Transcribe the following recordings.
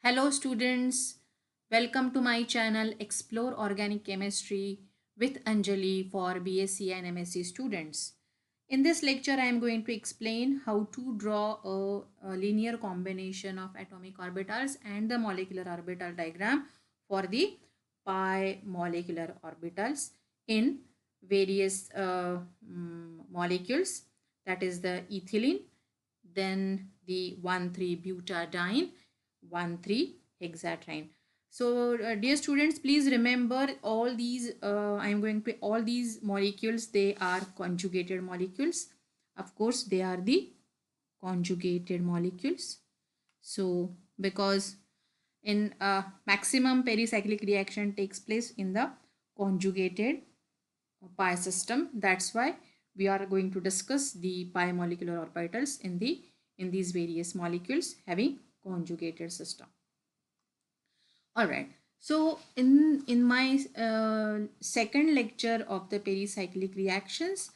Hello students, welcome to my channel Explore Organic Chemistry with Anjali for BSc and MSc students. In this lecture, I am going to explain how to draw a linear combination of atomic orbitals and the molecular orbital diagram for the pi molecular orbitals in various molecules, that is the ethylene, then the 1,3-butadiene, 1,3-heaxatriene. So dear students, please remember all these all these molecules, they are conjugated molecules. Of course they are the conjugated molecules. So because in maximum pericyclic reaction takes place in the conjugated pi system, that's why we are going to discuss the pi molecular orbitals in these various molecules having conjugated system. All right, so in my second lecture of the pericyclic reactions,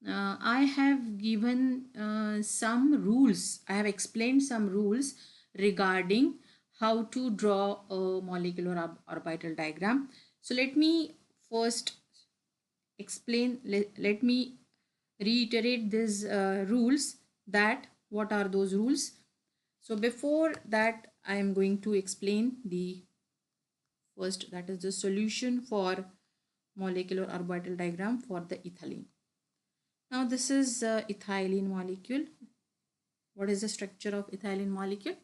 I have given some rules. I have explained some rules regarding how to draw a molecular orbital diagram. So let me first explain, let me reiterate these rules, that what are those rules. So before that, I am going to explain the first, that is the solution for molecular orbital diagram for the ethylene. Now this is ethylene molecule. What is the structure of ethylene molecule?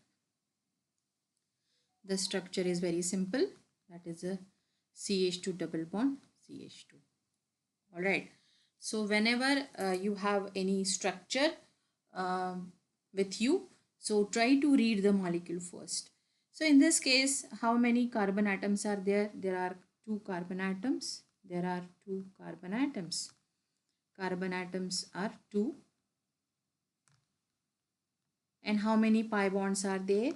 The structure is very simple, that is a CH2 double bond CH2. All right, so whenever you have any structure with you, so try to read the molecule first. So in this case, how many carbon atoms are there? There are 2 carbon atoms. There are 2 carbon atoms. Carbon atoms are 2. And how many pi bonds are there?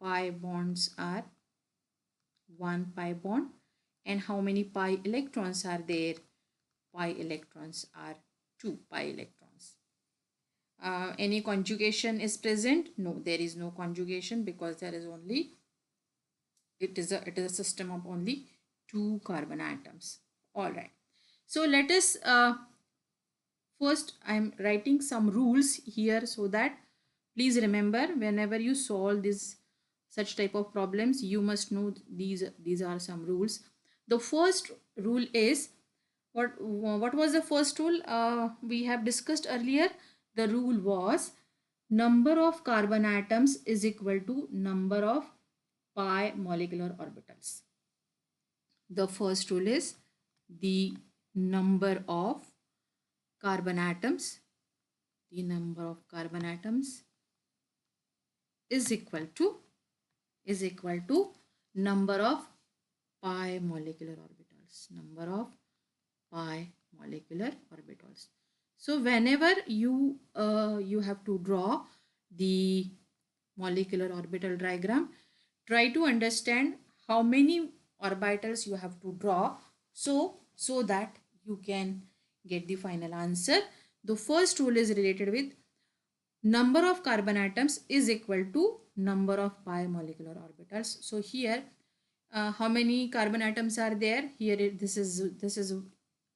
Pi bonds are 1 pi bond. And how many pi electrons are there? Pi electrons are 2 pi electrons. Any conjugation is present? No, there is no conjugation, because there is only, it is a system of only 2 carbon atoms. All right, so let us first, I am writing some rules here, so that please remember, whenever you solve this such type of problems, you must know these are some rules. The first rule is, what was the first rule we have discussed earlier? The rule was number of carbon atoms is equal to number of pi molecular orbitals. The first rule is the number of carbon atoms, is equal to number of pi molecular orbitals. So whenever you have to draw the molecular orbital diagram, try to understand how many orbitals you have to draw, so that you can get the final answer. The first rule is related with number of carbon atoms is equal to number of pi molecular orbitals. So here how many carbon atoms are there? Here this is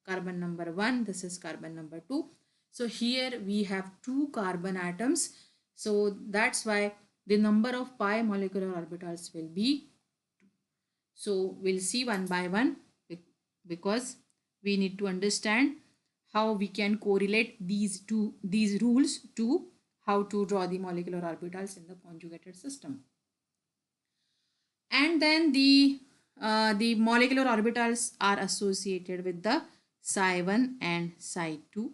carbon number 1, this is carbon number 2. So here we have 2 carbon atoms. So that's why the number of pi molecular orbitals will be 2. So we'll see one by one, because we need to understand how we can correlate these rules to how to draw the molecular orbitals in the conjugated system. And then the molecular orbitals are associated with the Psi1 and Psi2,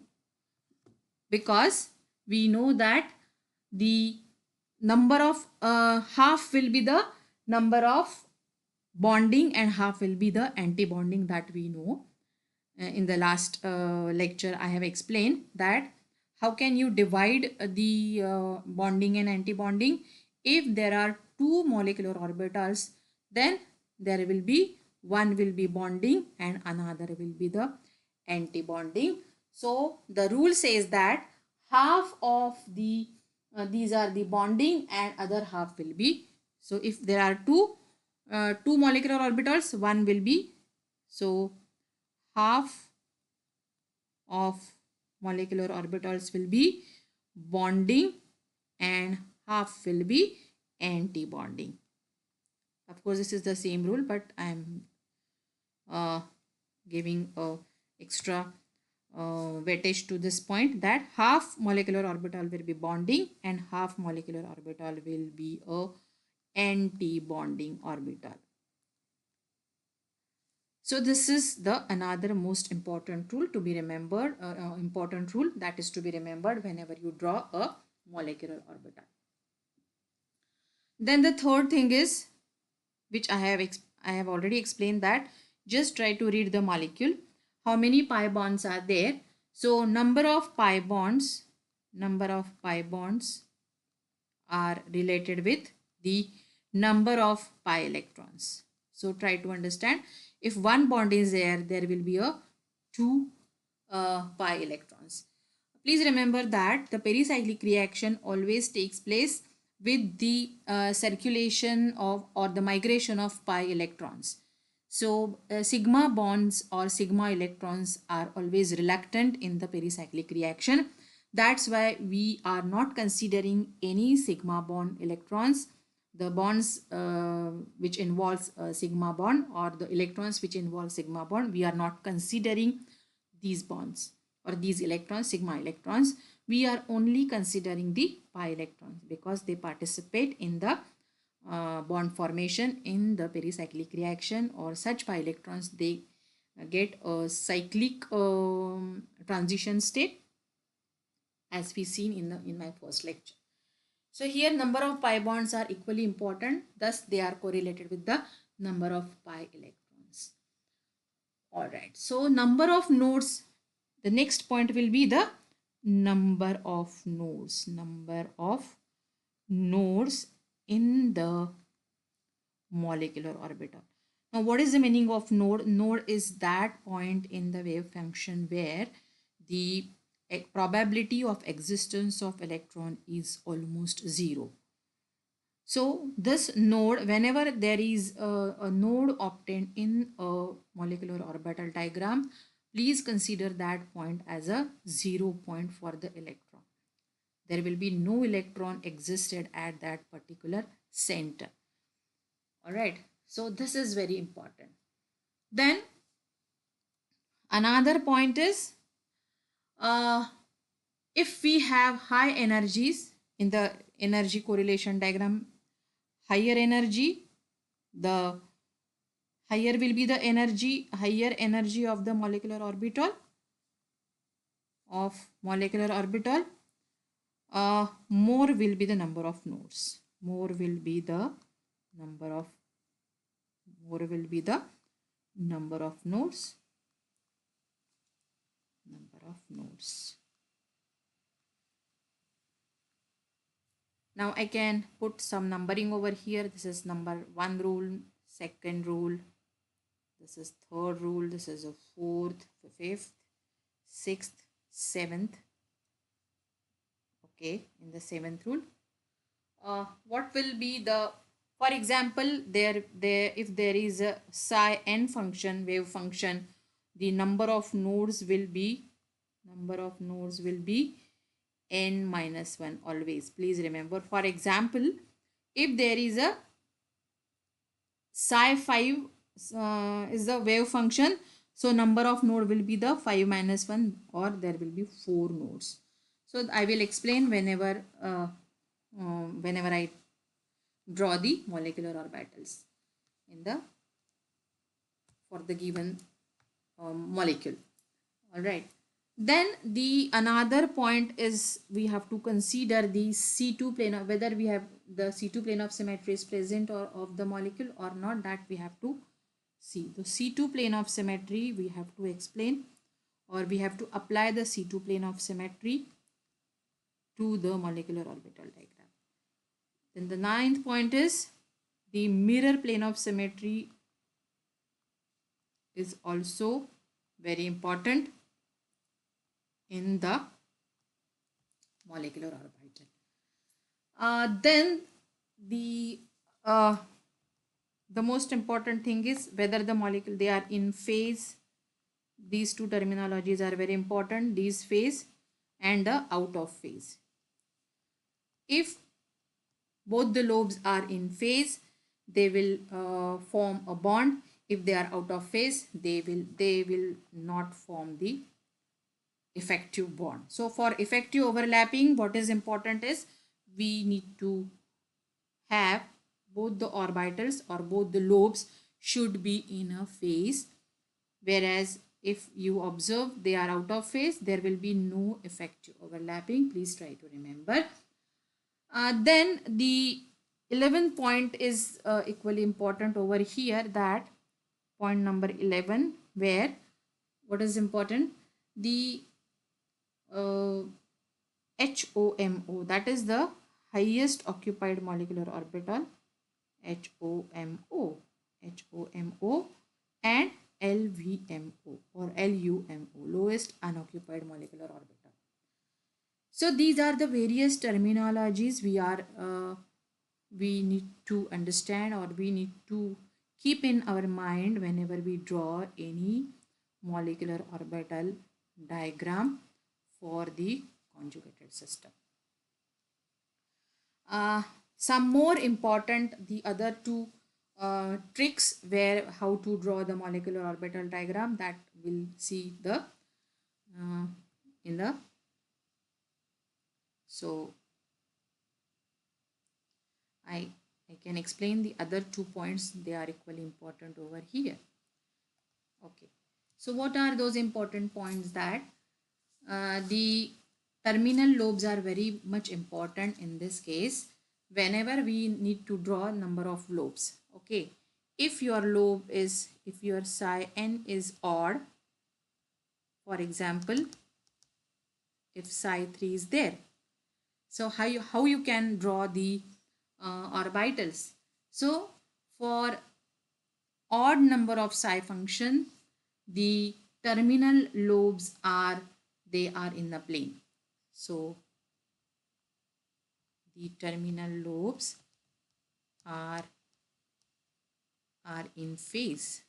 because we know that the number of half will be the number of bonding and half will be the anti-bonding, that we know. In the last lecture, I have explained that how can you divide the bonding and anti-bonding. If there are 2 molecular orbitals, then there will be one will be bonding and another will be the anti-bonding. So the rule says that half of the these are the bonding and other half will be So if there are two molecular orbitals, one will be, so half of molecular orbitals will be bonding and half will be anti-bonding. Of course, this is the same rule, but I am giving a extra weightage to this point, that half molecular orbital will be bonding and half molecular orbital will be a anti-bonding orbital. So this is the another most important rule to be remembered, important rule that is to be remembered whenever you draw a molecular orbital. Then the third thing is, which I have already explained, that just try to read the molecule. How many pi bonds are there? So number of pi bonds are related with the number of pi electrons. So try to understand, if one bond is there, there will be a two pi electrons. Please remember that the pericyclic reaction always takes place with the circulation of or the migration of pi electrons. So sigma bonds or sigma electrons are always reluctant in the pericyclic reaction. That's why we are not considering any sigma bond electrons. The bonds which involves sigma bond, or the electrons which involve sigma bond, we are not considering these bonds or these electrons, sigma electrons. We are only considering the pi electrons because they participate in the bond formation in the pericyclic reaction, or such pi electrons, they get a cyclic transition state, as we seen in my first lecture. So here number of pi bonds are equally important, thus they are correlated with the number of pi electrons. Alright, so number of nodes, the next point will be the number of nodes in the molecular orbital. Now what is the meaning of node? Node is that point in the wave function where the probability of existence of electron is almost zero. So this node, whenever there is a node obtained in a molecular orbital diagram, please consider that point as a 0 point for the electron. There will be no electron existed at that particular center. All right. So this is very important. Then another point is, if we have high energies in the energy correlation diagram, higher energy, the higher will be the higher energy of the molecular orbital, more will be the number of nodes. More will be the number of nodes. Now I can put some numbering over here. This is number 1 rule, second rule, this is third rule, this is a fourth, fifth, sixth, seventh. Okay, in the seventh rule, what will be the, for example, if there is a psi n function, wave function, the number of nodes will be n minus 1 always. Please remember, for example, if there is a psi 5 is the wave function, so number of node will be the 5 minus 1, or there will be 4 nodes. So I will explain whenever I draw the molecular orbitals for the given molecule. All right. Then the another point is, we have to consider the C2 plane of, whether we have the C2 plane of symmetry is present or of the molecule or not, that we have to see. The C2 plane of symmetry we have to explain, or we have to apply the C2 plane of symmetry to the molecular orbital diagram. Then the ninth point is, the mirror plane of symmetry is also very important in the molecular orbital. Then the the most important thing is whether the molecule they are in phase. These two terminologies are very important, these phase and the out of phase. If both the lobes are in phase, they will form a bond. If they are out of phase, they will not form the effective bond. So for effective overlapping, what is important is we need to have both the orbitals or both the lobes should be in a phase, whereas if you observe they are out of phase, there will be no effective overlapping. Please try to remember. Then the 11th point is equally important over here, that point number 11, where what is important, the HOMO, that is the highest occupied molecular orbital, HOMO, HOMO, and LVMO or LUMO, lowest unoccupied molecular orbital. So these are the various terminologies we need to understand, or we need to keep in our mind whenever we draw any molecular orbital diagram for the conjugated system. Some more important, the other two tricks where how to draw the molecular orbital diagram, that we'll see the in the so I can explain the other 2 points, they are equally important over here. Okay, so what are those important points? That the terminal lobes are very much important in this case whenever we need to draw number of lobes. Okay, if your lobe is, if your psi n is odd, for example if psi 3 is there, so how you can draw the orbitals? So for odd number of psi function, the terminal lobes are in the plane. So the terminal lobes are in phase.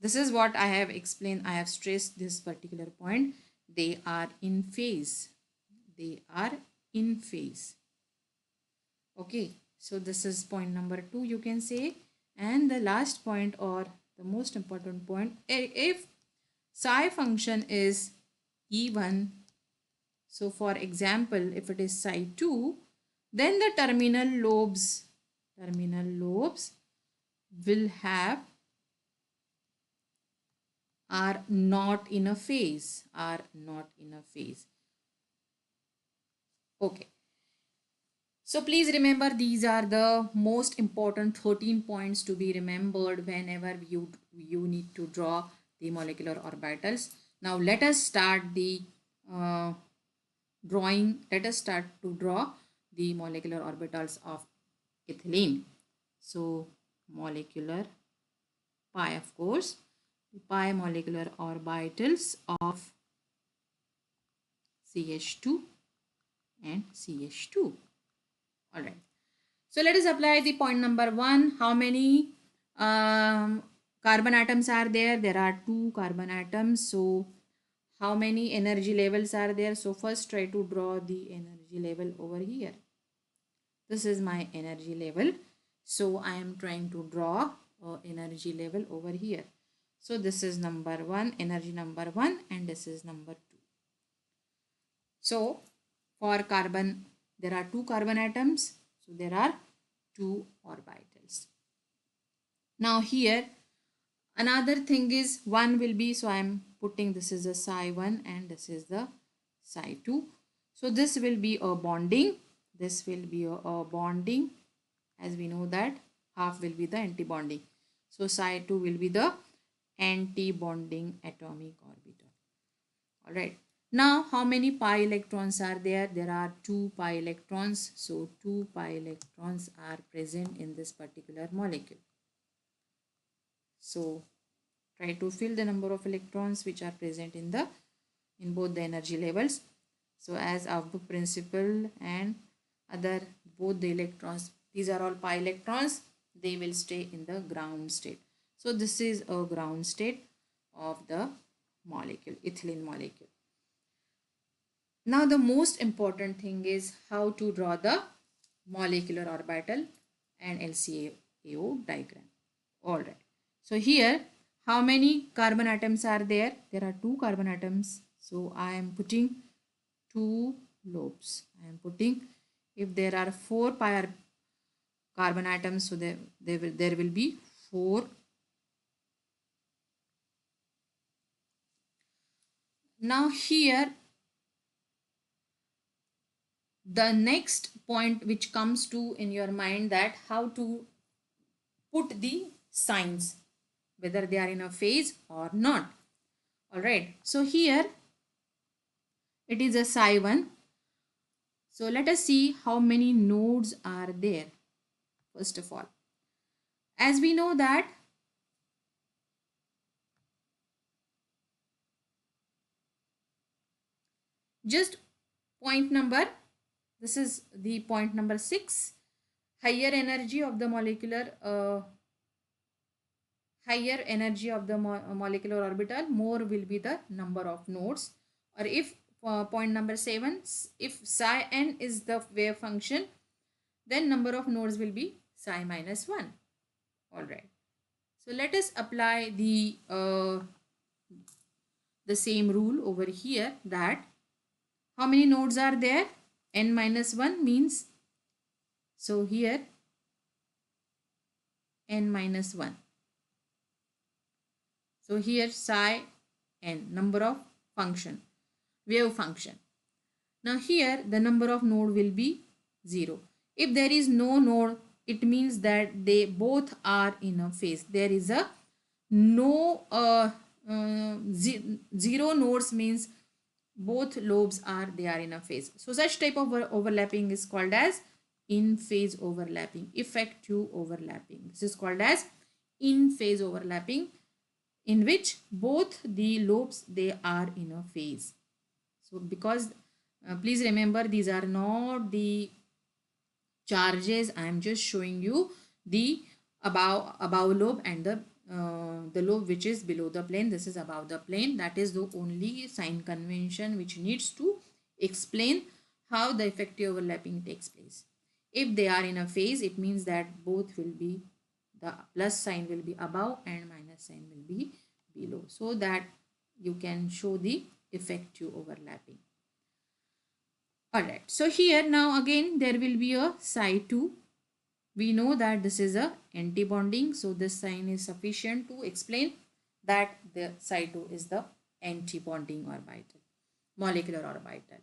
This is what I have explained, I have stressed this particular point, they are in phase, they are in phase. Okay, so this is point number 2, you can say. And the last point, or the most important point, if psi function is even, so for example if it is psi 2, then the terminal lobes will have, are not in a phase, Okay, so please remember, these are the most important 13 points to be remembered whenever you need to draw the molecular orbitals. Now let us start the drawing. Let us start to draw the molecular orbitals of ethylene. So molecular pi, of course, pi molecular orbitals of CH2 and CH2. All right, so let us apply the point number 1. How many carbon atoms are there? There are 2 carbon atoms. So how many energy levels are there? So first try to draw the energy level over here. This is my energy level, so I am trying to draw energy level over here. So this is number 1, energy number 1, and this is number 2. So for carbon, there are 2 carbon atoms, so there are 2 orbitals. Now here another thing is 1 will be, so I am putting, this is a psi 1 and this is the psi 2. So this will be a bonding, this will be a bonding, as we know that half will be the anti-bonding. So psi 2 will be the anti-bonding atomic orbital. All right. Now how many pi electrons are there? There are 2 pi electrons. So 2 pi electrons are present in this particular molecule. So try to fill the number of electrons which are present in both the energy levels. So as of the principle and other, both the electrons These are all pi electrons. They will stay in the ground state. So this is a ground state of the molecule, ethylene molecule. Now the most important thing is how to draw the molecular orbital and LCAO diagram. Alright. So here, how many carbon atoms are there? There are 2 carbon atoms. So I am putting 2 lobes. I am putting, if there are 4 carbon atoms, so there will be 4. Now here, the next point which comes to in your mind, that how to put the signs, whether they are in a phase or not. Alright, so here it is a psi1. So let us see how many nodes are there. First of all, as we know that just point number, this is the point number 6, higher energy of the molecular molecular orbital, more will be the number of nodes. Or if point number 7, if psi n is the wave function, then number of nodes will be psi minus 1. Alright, so let us apply the same rule over here, that how many nodes are there? N minus 1 means, so here n minus 1. So here psi n, number of function, wave function. Now here the number of node will be 0. If there is no node, it means that they both are in a phase. There is a no 0 nodes means both lobes are in a phase. So such type of overlapping is called as in phase overlapping, effective overlapping. This is called as in phase overlapping, in which both the lobes, they are in a phase. So because please remember, these are not the charges. I am just showing you the above lobe and the lobe which is below the plane. This is above the plane. That is the only sign convention which needs to explain how the effective overlapping takes place. If they are in a phase, it means that both will be, the plus sign will be above and minus sign will be below, so that you can show the effective overlapping. Alright, so here now again there will be a psi2. We know that this is a anti-bonding, so this sign is sufficient to explain that the psi2 is the anti-bonding orbital, molecular orbital.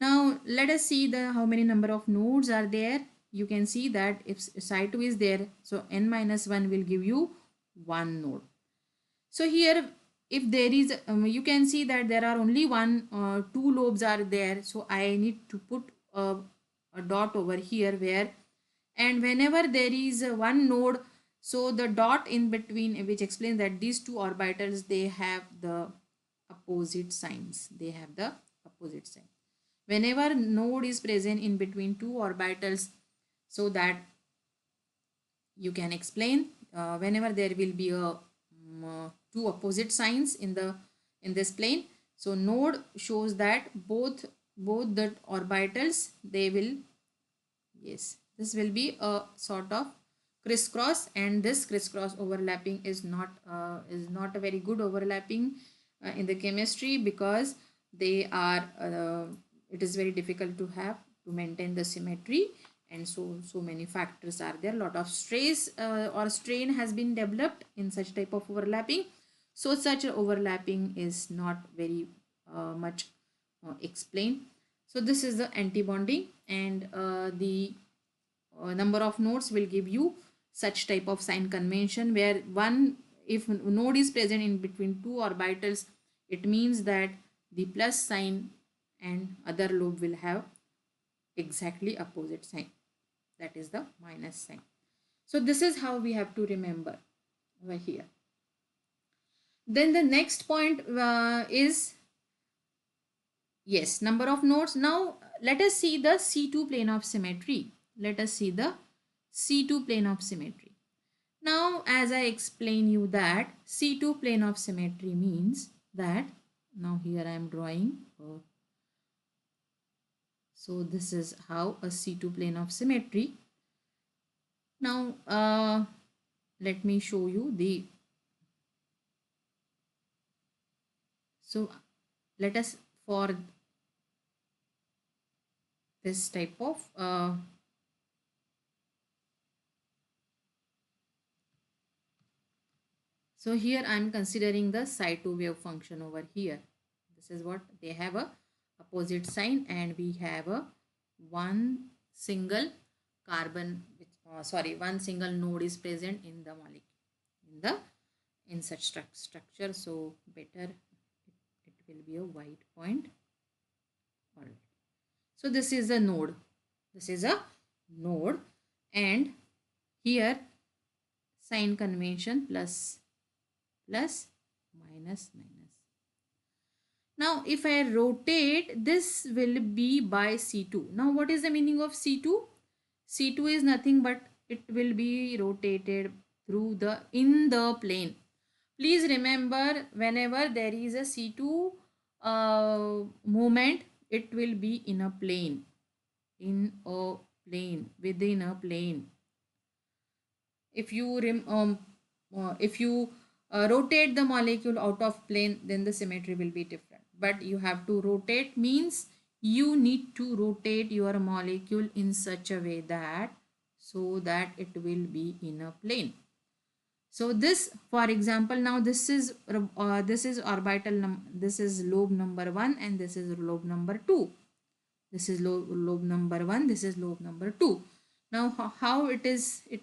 Now let us see the how many number of nodes are there. You can see that if psi2 is there, so n minus 1 will give you 1 node. So here if there is, you can see that there are only 2 lobes are there. So I need to put a dot over here where, and whenever there is one node, so the dot in between, which explains that these 2 orbitals, they have the opposite signs. They have the opposite sign. Whenever node is present in between 2 orbitals, so that you can explain whenever there will be a 2 opposite signs in this plane, so node shows that both the orbitals, they will, yes, this will be a sort of crisscross, and this crisscross overlapping is not a very good overlapping in the chemistry, because they are it is very difficult to maintain the symmetry, and so many factors are there. Lot of stress or strain has been developed in such type of overlapping, so such overlapping is not very much explained. So this is the anti-bonding, and the number of nodes will give you such type of sign convention, where if node is present in between 2 orbitals, it means that the plus sign and other lobe will have exactly opposite sign, that is the minus sign. So this is how we have to remember over here. Then the next point is, yes, number of nodes. Now let us see the C2 plane of symmetry. Let us see the C2 plane of symmetry. Now, as I explain you that C2 plane of symmetry means that, now here I am drawing. So this is how a C2 plane of symmetry. Now, let me show you the, so let us, for this type of so here I am considering the psi2 wave function over here. This is what they have, a opposite sign, and we have a one single carbon, one single node is present in the molecule, in such structure. So better it will be a white point. All right. So this is a node. This is a node, and here sign convention plus plus minus minus. Now if I rotate, this will be by C2. Now what is the meaning of C2? C2 is nothing but it will be rotated through the, in the plane. Please remember, whenever there is a C2 movement, it will be in a plane, within a plane. If you rotate the molecule out of plane, then the symmetry will be different. But you have to rotate, means you need to rotate your molecule in such a way that, so that it will be in a plane. So this, for example, now this is orbital this is lobe number 1, and this is lobe number 2. This is lobe number 1, this is lobe number 2. Now how it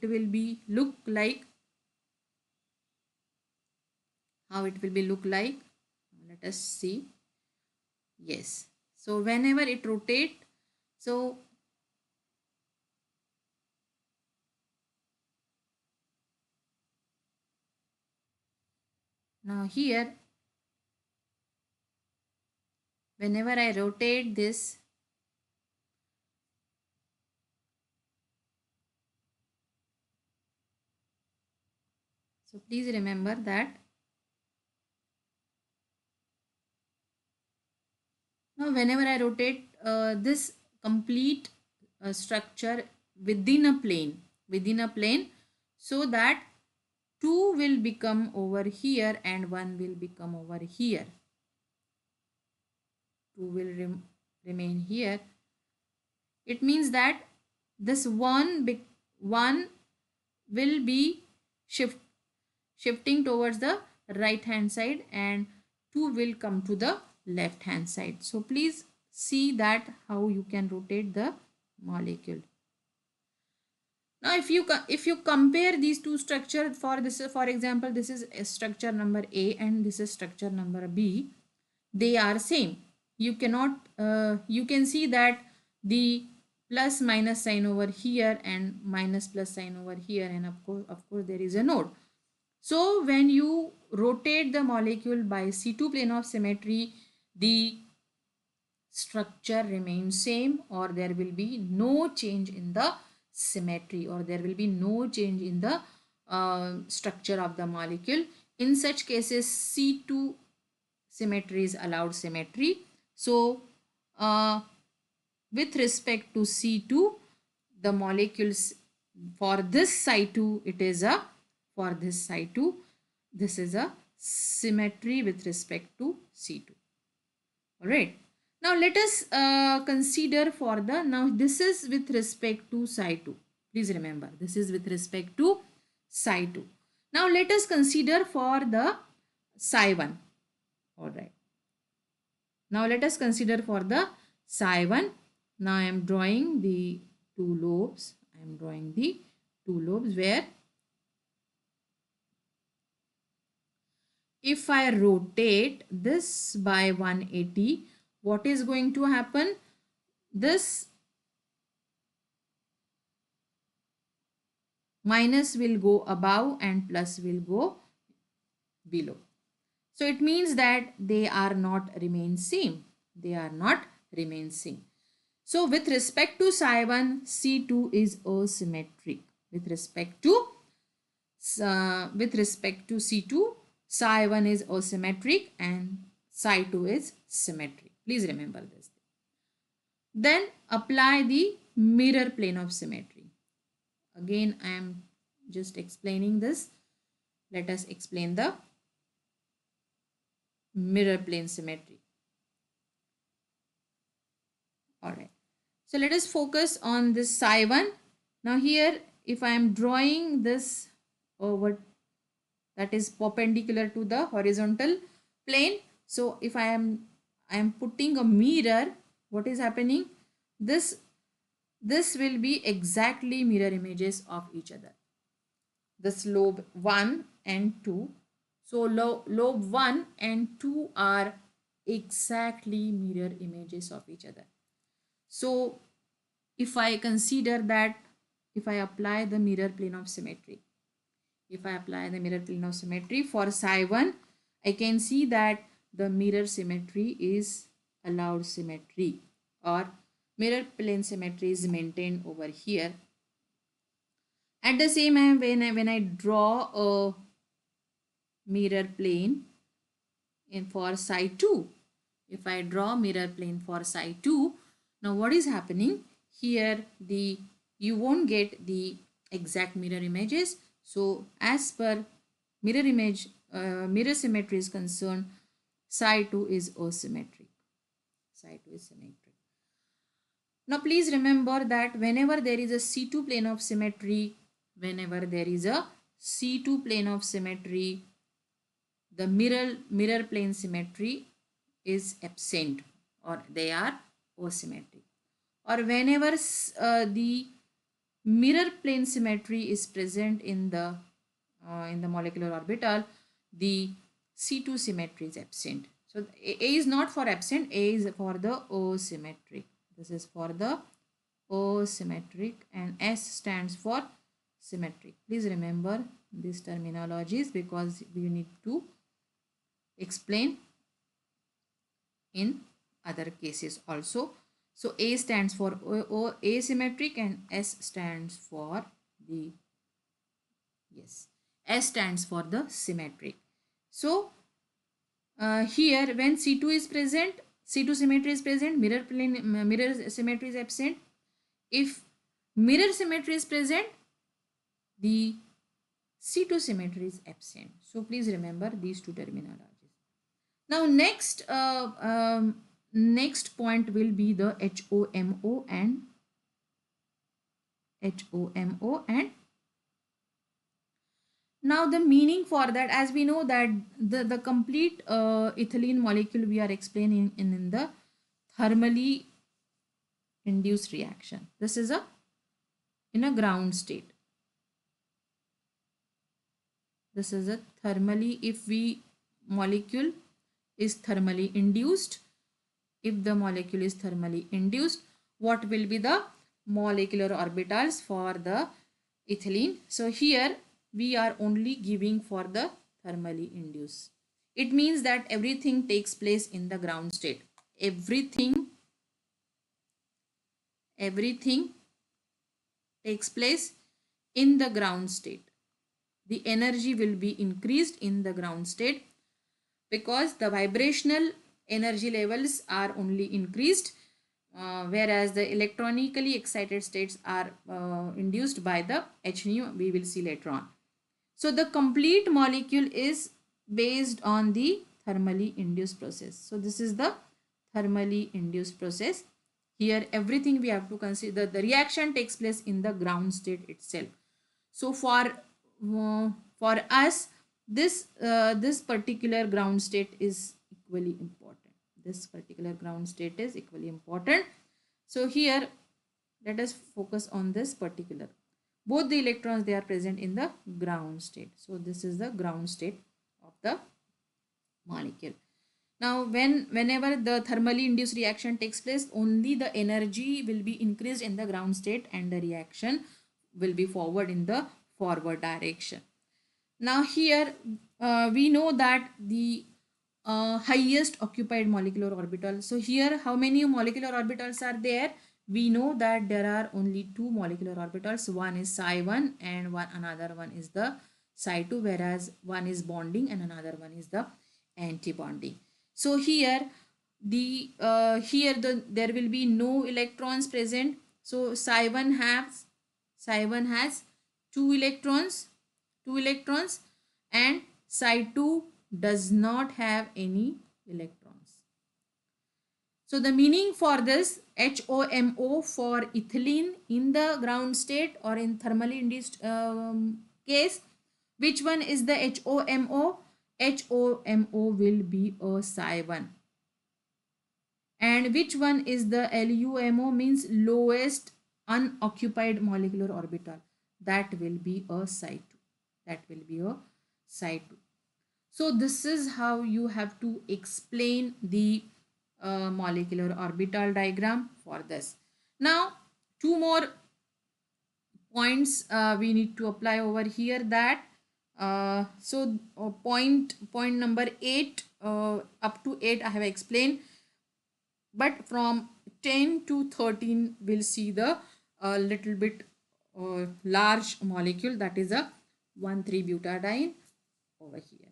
will be look like, let us see. Yes, so whenever it rotate, so now here, whenever I rotate this, so please remember that. Now whenever I rotate this complete structure within a plane, so that 2 will become over here and 1 will become over here. 2 will remain here. It means that this one will be shifting towards the right hand side, and 2 will come to the left hand side. So please see that how you can rotate the molecule. Now if you compare these two structures, for example, this is a structure number A and this is structure number B, they are same. You cannot you can see that the plus minus sign over here and minus plus sign over here, and of course there is a node. So when you rotate the molecule by C2 plane of symmetry, the structure remains same, or there will be no change in the symmetry, or there will be no change in the structure of the molecule. In such cases, C2 symmetry is allowed symmetry. So with respect to C2, the molecules for this Psi2, it is a, for this Psi2, this is a symmetry with respect to C2. All right. Now let us consider for the, now this is with respect to Psi2. Please remember, this is with respect to Psi2. Now let us consider for the Psi1. All right. Now let us consider for the Psi1. Now I am drawing the two lobes. I am drawing the two lobes where if I rotate this by 180, what is going to happen? This minus will go above and plus will go below. So it means that they are not remain same. They are not remain same. So with respect to Psi1, C2 is asymmetric. with respect to C2, psi1 is asymmetric and psi2 is symmetric. Please remember this. Then apply the mirror plane of symmetry. Again, I am just explaining this. Let us explain the mirror plane symmetry. Alright. So let us focus on this psi1. Now here, if I am drawing this over that is perpendicular to the horizontal plane. So if I am putting a mirror, what is happening? This will be exactly mirror images of each other. This lobe 1 and 2. So lobe 1 and 2 are exactly mirror images of each other. So if I consider that, if I apply the mirror plane of symmetry, for psi1, I can see that the mirror symmetry is allowed symmetry, or mirror plane symmetry is maintained over here. At the same time, when I draw a mirror plane for psi2, if I draw mirror plane for psi2, now what is happening here? You won't get the exact mirror images. So as per mirror symmetry is concerned, psi2 is asymmetric. Now please remember that whenever there is a C2 plane of symmetry, the mirror plane symmetry is absent, or they are asymmetric. Or whenever the mirror plane symmetry is present in the molecular orbital, the C2 symmetry is absent. So A is not for absent, A is for the asymmetric. This is for the asymmetric, and S stands for symmetric. Please remember these terminologies because we need to explain in other cases also. So A stands for asymmetric and S stands for the symmetric. So here when C2 is present, C2 symmetry is present, mirror symmetry is absent. If mirror symmetry is present, the C2 symmetry is absent. So please remember these two terminologies. Now next point will be the HOMO and now the meaning for that, as we know that the complete ethylene molecule we are explaining in the thermally induced reaction. This is in a ground state. This is a thermally, if molecule is thermally induced, if the molecule is thermally induced, what will be the molecular orbitals for the ethylene? So here we are only giving for the thermally induced. It means that everything takes place in the ground state. Everything takes place in the ground state. The energy will be increased in the ground state because the vibrational energy levels are only increased, whereas the electronically excited states are induced by the H nu, we will see later on. So the complete molecule is based on the thermally induced process. So this is the thermally induced process. Here everything we have to consider, the reaction takes place in the ground state itself. So for us, this particular ground state is equally important. So here let us focus on this particular. Both the electrons, they are present in the ground state. So this is the ground state of the molecule. Now whenever the thermally induced reaction takes place, only the energy will be increased in the ground state and the reaction will be forward in the forward direction. Now here we know that the highest occupied molecular orbital. So here how many molecular orbitals are there? we know that there are only two molecular orbitals. One is psi1 and another one is the psi2, whereas one is bonding and another one is the anti-bonding. So here there will be no electrons present. So psi1 has two electrons, and psi2 does not have any electrons. So the meaning for this HOMO for ethylene in the ground state or in thermally induced case, which one is the HOMO? HOMO will be a psi1. And which one is the LUMO, means lowest unoccupied molecular orbital? That will be a psi2. That will be a psi2. So this is how you have to explain the molecular orbital diagram for this. Now, two more points we need to apply over here, that point number 8 up to 8 I have explained, but from 10 to 13 we'll see the little bit large molecule, that is a 1,3-butadiene over here.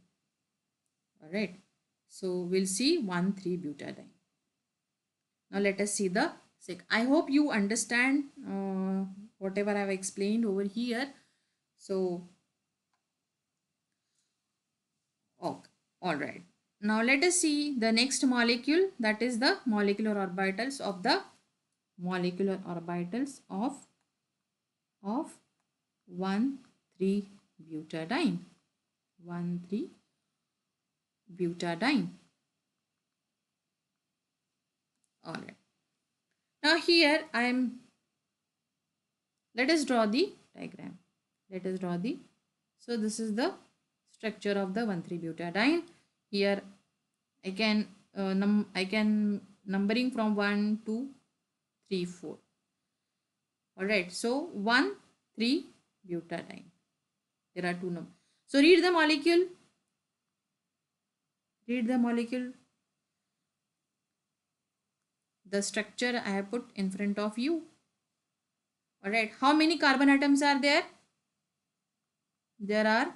All right, so we'll see 1,3-butadiene. Now let us see the sec. I hope you understand whatever I have explained over here. So, okay, all right. Now let us see the next molecule, that is the molecular orbitals of 1,3-butadiene. 1,3-butadiene. All right. Now here let us draw the diagram. So this is the structure of the 1,3-butadiene. Here I can numbering from 1, 2, 3, 4. All right. So 1,3-butadiene. There are two numbers. So read the molecule. The structure I have put in front of you. All right. How many carbon atoms are there? There are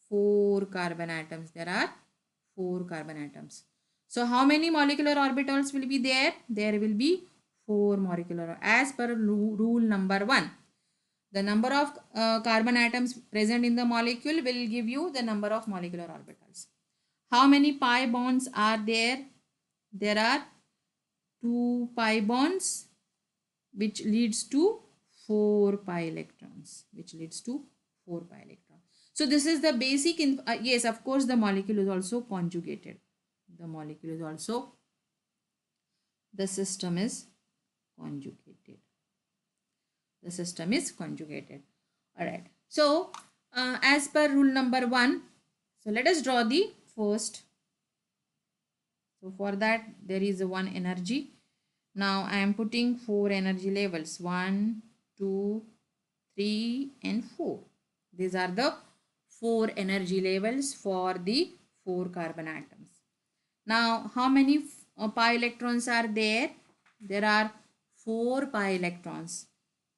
4 carbon atoms. So how many molecular orbitals will be there? There will be 4 molecular. As per rule number 1, the number of carbon atoms present in the molecule will give you the number of molecular orbitals. How many pi bonds are there? There are 2 pi bonds, which leads to 4 pi electrons. So this is the basic, yes, of course, the molecule is also conjugated. The system is conjugated. All right. So as per rule number 1, so let us draw the first. So for that there is one energy. Now I am putting 4 energy levels, 1, 2, 3 and 4. These are the 4 energy levels for the 4 carbon atoms. Now how many pi electrons are there? There are 4 pi electrons.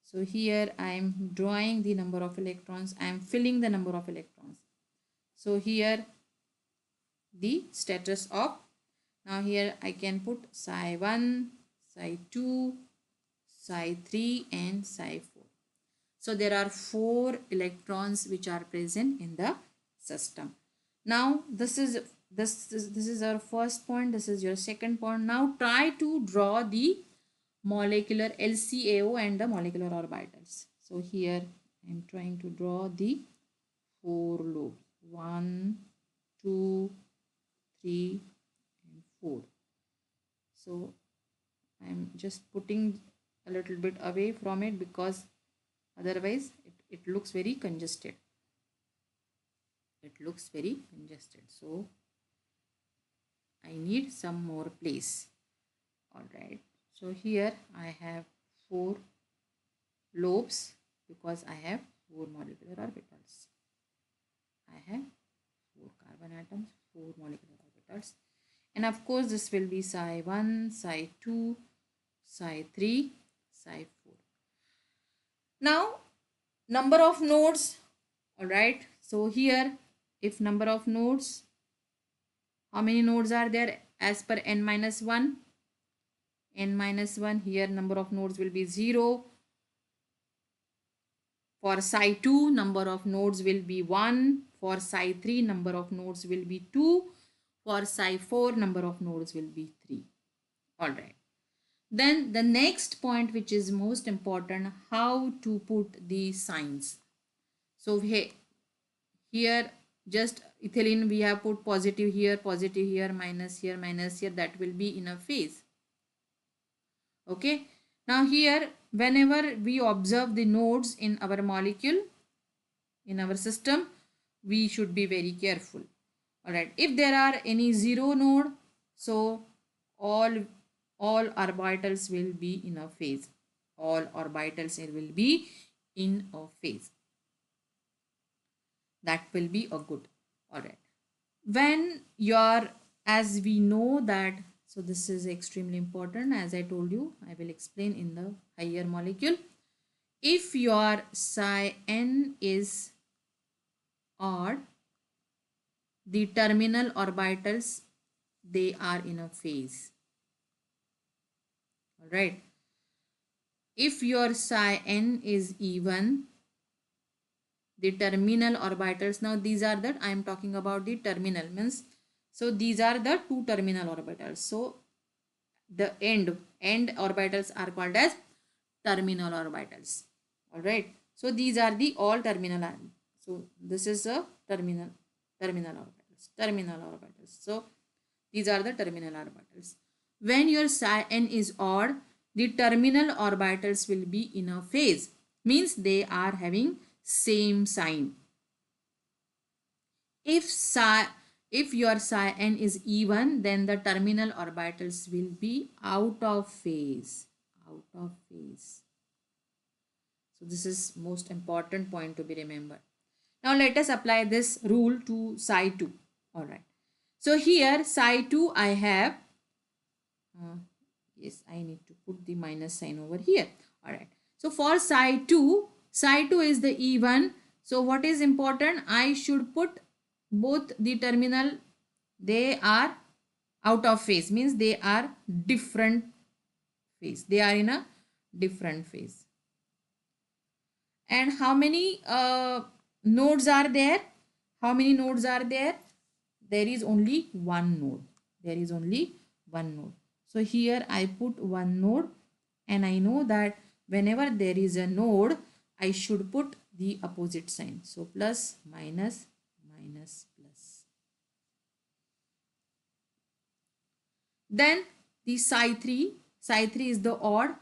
So here I am drawing the number of electrons. I am filling the number of electrons. So here the status of, now here I can put psi1, psi2, psi3 and psi4. So there are 4 electrons which are present in the system. Now this is our first point. This is your second point. Now try to draw the molecular LCAO and the molecular orbitals. So here I am trying to draw the 4 lobes. 1, 2, 3 and 4. So I am just putting a little bit away from it because otherwise it looks very congested. So I need some more place. All right. So here I have 4 lobes because I have 4 molecular orbitals. I have 4 carbon atoms, 4 molecular orbitals. And of course this will be psi1, psi2, Psi3, Psi4. Now number of nodes, all right. So here, if number of nodes, how many nodes are there as per n minus 1? N minus 1, here number of nodes will be 0. For Psi2, number of nodes will be 1. For Psi3, number of nodes will be 2. For Psi4, number of nodes will be 3. All right. Then the next point, which is most important, how to put the signs. So here just ethylene we have put positive here, minus here, that will be in a phase. Okay. Now here, whenever we observe the nodes in our molecule, in our system, we should be very careful. All right. If there are any zero node, so all orbitals will be in a phase. All orbitals will be in a phase. That will be a good. All right. When you're, as we know that, so this is extremely important, as I told you, I will explain in the higher molecule. If your psi n is odd, the terminal orbitals, they are in a phase. All right. If your psi n is even, the terminal orbitals, now these are that I am talking about the terminal, means, so these are the two terminal orbitals. So the end orbitals are called as terminal orbitals. All right. So these are the all terminal. So this is a terminal orbitals. So these are the terminal orbitals. When your psi n is odd, the terminal orbitals will be in a phase, means they are having same sign. If your psi n is even, then the terminal orbitals will be out of phase. So this is most important point to be remembered. Now let us apply this rule to psi2. All right. So here psi2 I have, yes, I need to put the minus sign over here. All right. So for psi2 is the even. So what is important? I should put both the terminal, they are out of phase, means they are different phase. They are in a different phase. And how many nodes are there? How many nodes are there? There is only one node. So here I put one node, and I know that whenever there is a node, I should put the opposite sign. So plus, minus, minus, plus. Then the psi3 is the odd.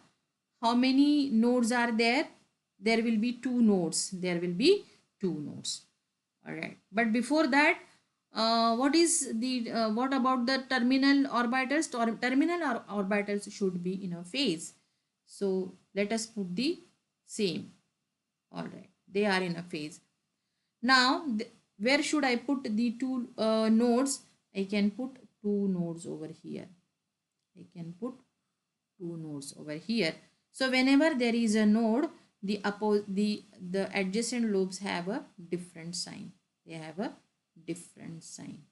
How many nodes are there? There will be two nodes. All right. But before that, what about the terminal orbitals? Terminal orbitals should be in a phase. So let us put the same. All right. They are in a phase. Now, where should I put the two nodes? I can put two nodes over here. So whenever there is a node, the adjacent lobes have a different sign. They have a different sign.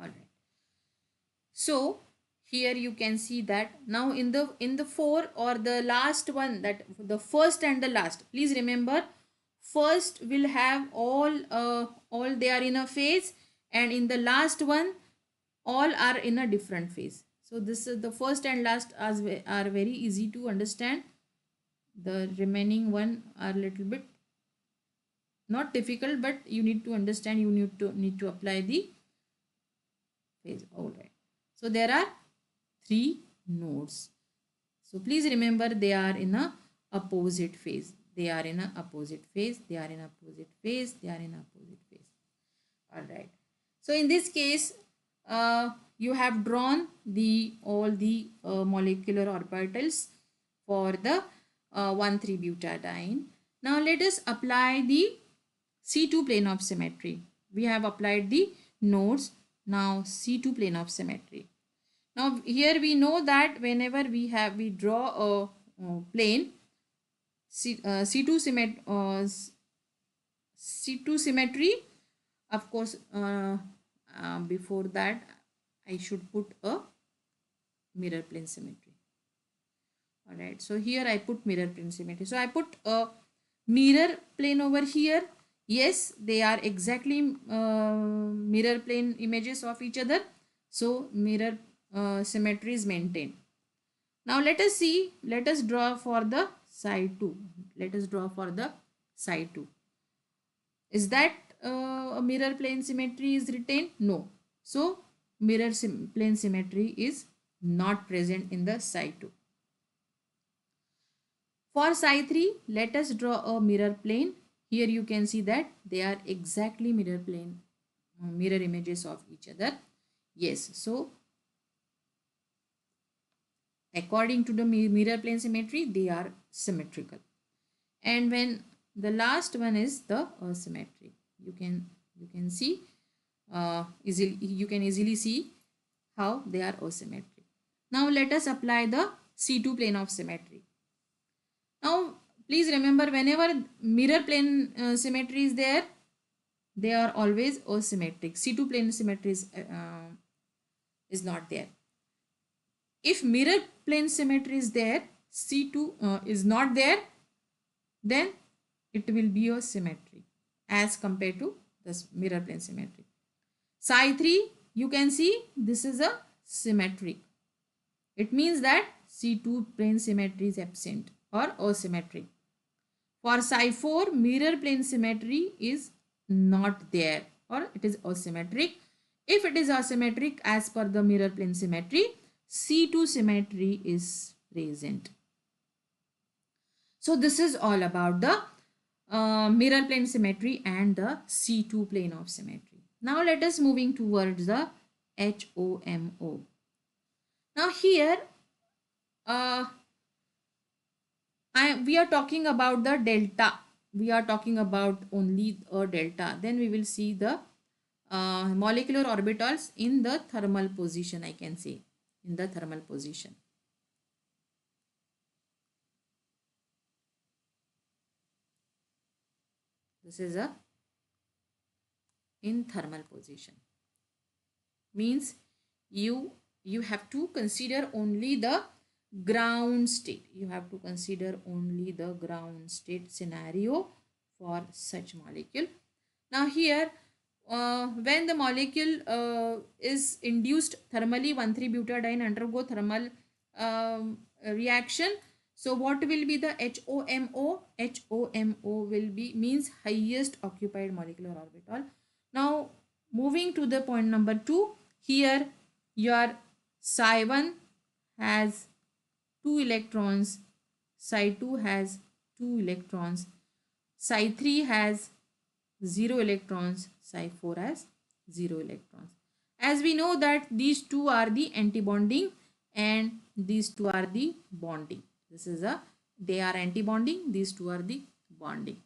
All right. So here you can see that now in the 4 or the last one, that the first and the last, please remember, first will have all they are in a phase, and in the last one all are in a different phase. So this is the first and last are very easy to understand. The remaining one are little bit not difficult, but you need to understand, you need to apply the phase. All right. So there are 3 nodes. So please remember, they are in a opposite phase. All right. So in this case, you have drawn all the molecular orbitals for the 1,3-butadiene. Now let us apply the C2 plane of symmetry. We have applied the nodes. Now C2 plane of symmetry. Now here we know that whenever we draw a plane, C2 symmetry, of course, before that I should put a mirror plane symmetry. Alright, so here I put mirror plane symmetry. So I put a mirror plane over here. Yes, they are exactly mirror plane images of each other. So mirror symmetry is maintained. Now let us see, let us draw for the side 2. Let us draw for the side 2. Is that a mirror plane symmetry is retained? No. So mirror plane symmetry is not present in the side 2. For side 3, let us draw a mirror plane. Here you can see that they are exactly mirror plane, mirror images of each other. Yes, so according to the mirror plane symmetry, they are symmetrical. And when the last one is the asymmetry, you can see you can easily see how they are asymmetric. Now let us apply the C2 plane of symmetry. Now please remember, whenever mirror plane symmetry is there, they are always asymmetric. C2 plane symmetry is not there. If mirror plane symmetry is there, C2 is not there, then it will be a symmetry as compared to this mirror plane symmetry. Psi 3, you can see this is a symmetric. It means that C2 plane symmetry is absent or asymmetric. For Psi 4, mirror plane symmetry is not there or it is asymmetric. If it is asymmetric as per the mirror plane symmetry, C2 symmetry is present. So this is all about the mirror plane symmetry and the C2 plane of symmetry. Now let us moving towards the HOMO. Now here we are talking about the delta. We are talking about only a delta. Then we will see the molecular orbitals in the thermal position, I can say, in the thermal position. This is a in thermal position. Means you have to consider only the ground state. You have to consider only the ground state scenario for such molecule. Now here when the molecule is induced thermally, 1,3-butadiene undergo thermal reaction. So what will be the HOMO? HOMO will be means highest occupied molecular orbital. Now moving to the point number 2, here your Psi 1 has 2 electrons, Psi 2 has 2 electrons, Psi 3 has 0 electrons, Psi 4 has 0 electrons. As we know that these two are the antibonding and these two are the bonding. This is they are antibonding, these two are the bonding.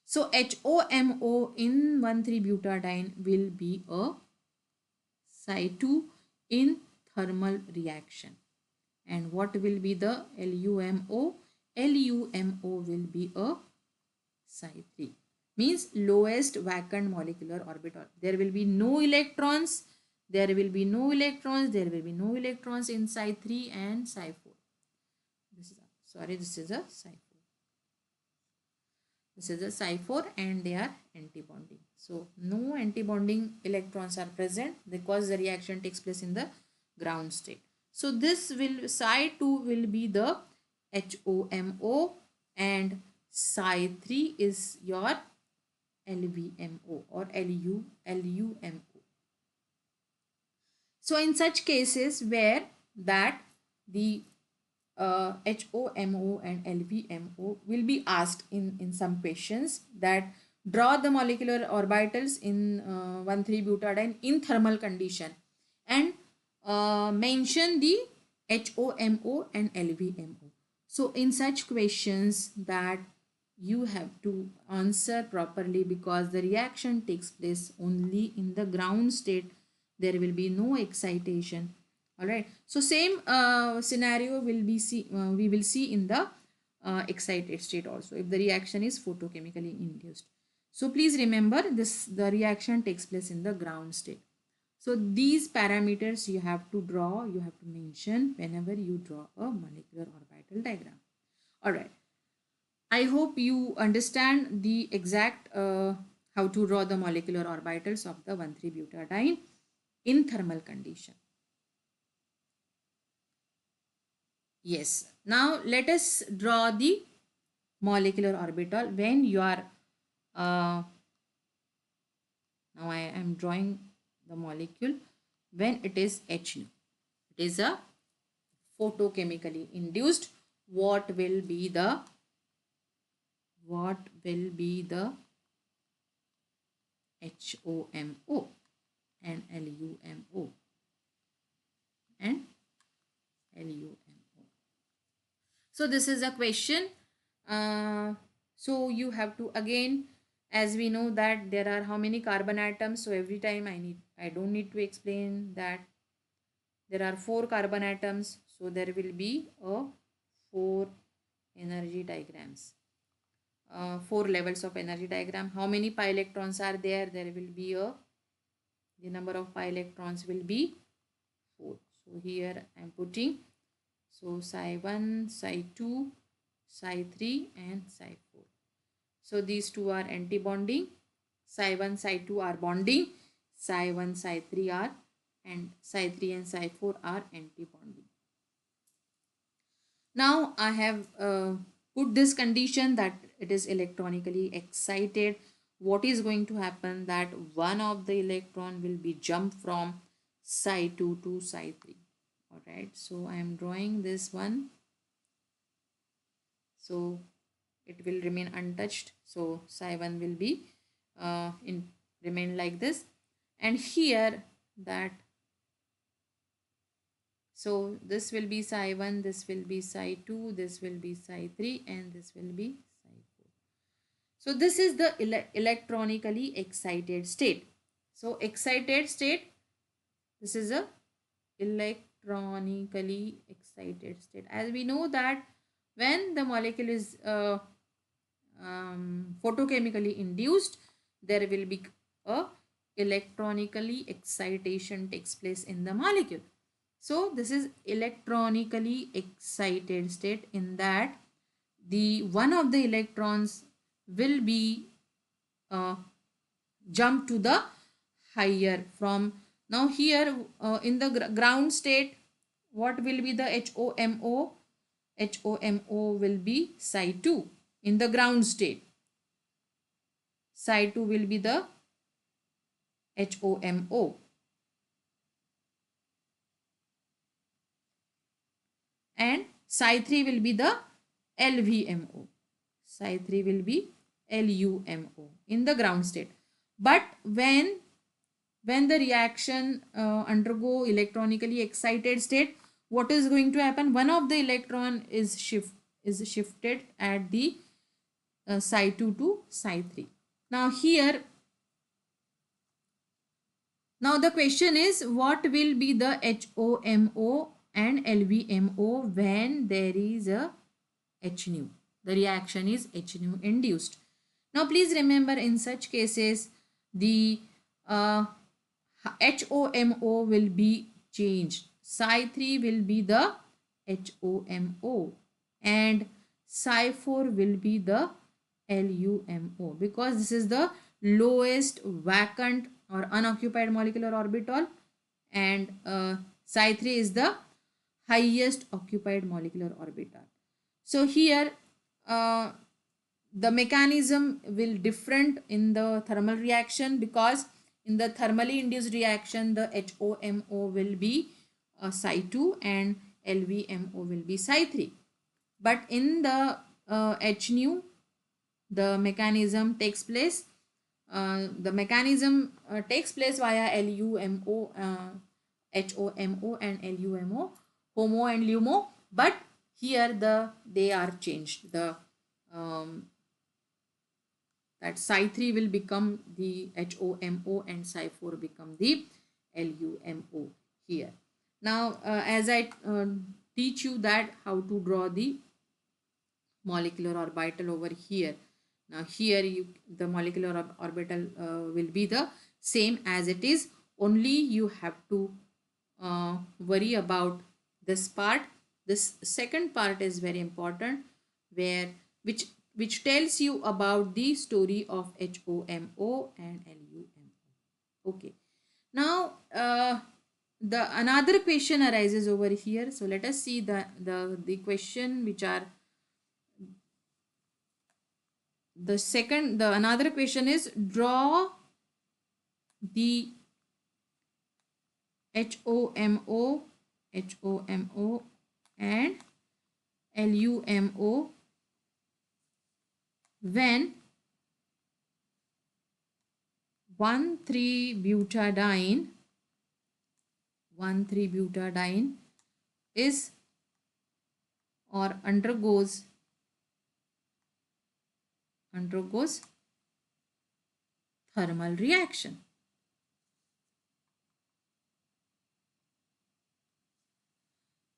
So HOMO in 1,3-butadiene will be a Psi 2 in thermal reaction. And what will be the LUMO? LUMO will be a Psi 3. Means lowest vacant molecular orbital. There will be no electrons. There will be no electrons. There will be no electrons in Psi 3 and Psi 4. This is a Psi 4. This is a Psi 4 and they are antibonding. So no antibonding electrons are present because the reaction takes place in the ground state. So this will Psi 2 will be the HOMO and Psi 3 is your LVMO or LUMO. So in such cases where that the HOMO and LVMO will be asked in some questions, that draw the molecular orbitals in 1,3-butadiene in thermal condition and mention the HOMO and LVMO. So in such questions that you have to answer properly, because the reaction takes place only in the ground state, there will be no excitation. All right, so same scenario will be we will see in the excited state also, if the reaction is photochemically induced. So please remember this, the reaction takes place in the ground state. So these parameters you have to draw, you have to mention whenever you draw a molecular orbital diagram. All right, I hope you understand the exact how to draw the molecular orbitals of the 1,3-butadiene in thermal condition. Yes, now let us draw the molecular orbital when you are now I am drawing the molecule when it is H nu. It is a photochemically induced. What will be the HOMO and LUMO and LUMO. So this is a question. So you have to again, as we know that there are how many carbon atoms, so every time I don't need to explain that there are 4 carbon atoms, so there will be a 4 energy diagrams, 4 levels of energy diagram. How many pi electrons are there? There will be the number of pi electrons will be 4. So here I am putting, so Psi1, Psi2, Psi3 and Psi4. So these two are anti-bonding. Psi1, Psi2 are bonding. Psi1, Psi3 are, and Psi3 and Psi4 are anti-bonding. Now I have put this condition that it is electronically excited. What is going to happen, that one of the electron will be jumped from Psi2 to Psi3. All right, so I am drawing this one. So it will remain untouched. So Psi1 will be remain like this, and here that, so this will be Psi1, this will be Psi2, this will be Psi3 and this will be Psi4. So this is the electronically excited state. So excited state, this is a electronically excited state. As we know that when the molecule is photochemically induced, there will be a electronically excitation takes place in the molecule. So this is electronically excited state, in that the one of the electrons will be jump to the higher from. Now here in the ground state, what will be the HOMO? HOMO will be Psi2 in the ground state. Psi2 will be the HOMO. And Psi3 will be the LVMO. Psi3 will be LUMO in the ground state. But when the reaction undergo electronically excited state, what is going to happen? One of the electron is shifted at the Psi2 to Psi3. Now here, now the question is, what will be the HOMO and LVMO when there is a H nu? The reaction is H nu induced. Now please remember, in such cases the HOMO will be changed. Psi3 will be the HOMO and Psi4 will be the LUMO, because this is the lowest vacant or unoccupied molecular orbital, and Psi3 is the highest occupied molecular orbital. So here the mechanism will different in the thermal reaction, because in the thermally induced reaction the HOMO will be Psi2 and LVMO will be Psi3. But in the H nu, the mechanism takes place via LUMO, HOMO and LUMO, HOMO and LUMO, but here they are changed. The that Psi3 will become the HOMO and Psi4 become the LUMO here. Now, as I teach you that how to draw the molecular orbital over here. Now here the molecular orbital will be the same as it is, only you have to worry about this part. This second part is very important, where which tells you about the story of HOMO and LUMO. Okay. Now the another question arises over here. So let us see the question which are the another question is, draw the HOMO and LUMO when 1,3-butadiene is or undergoes thermal reaction.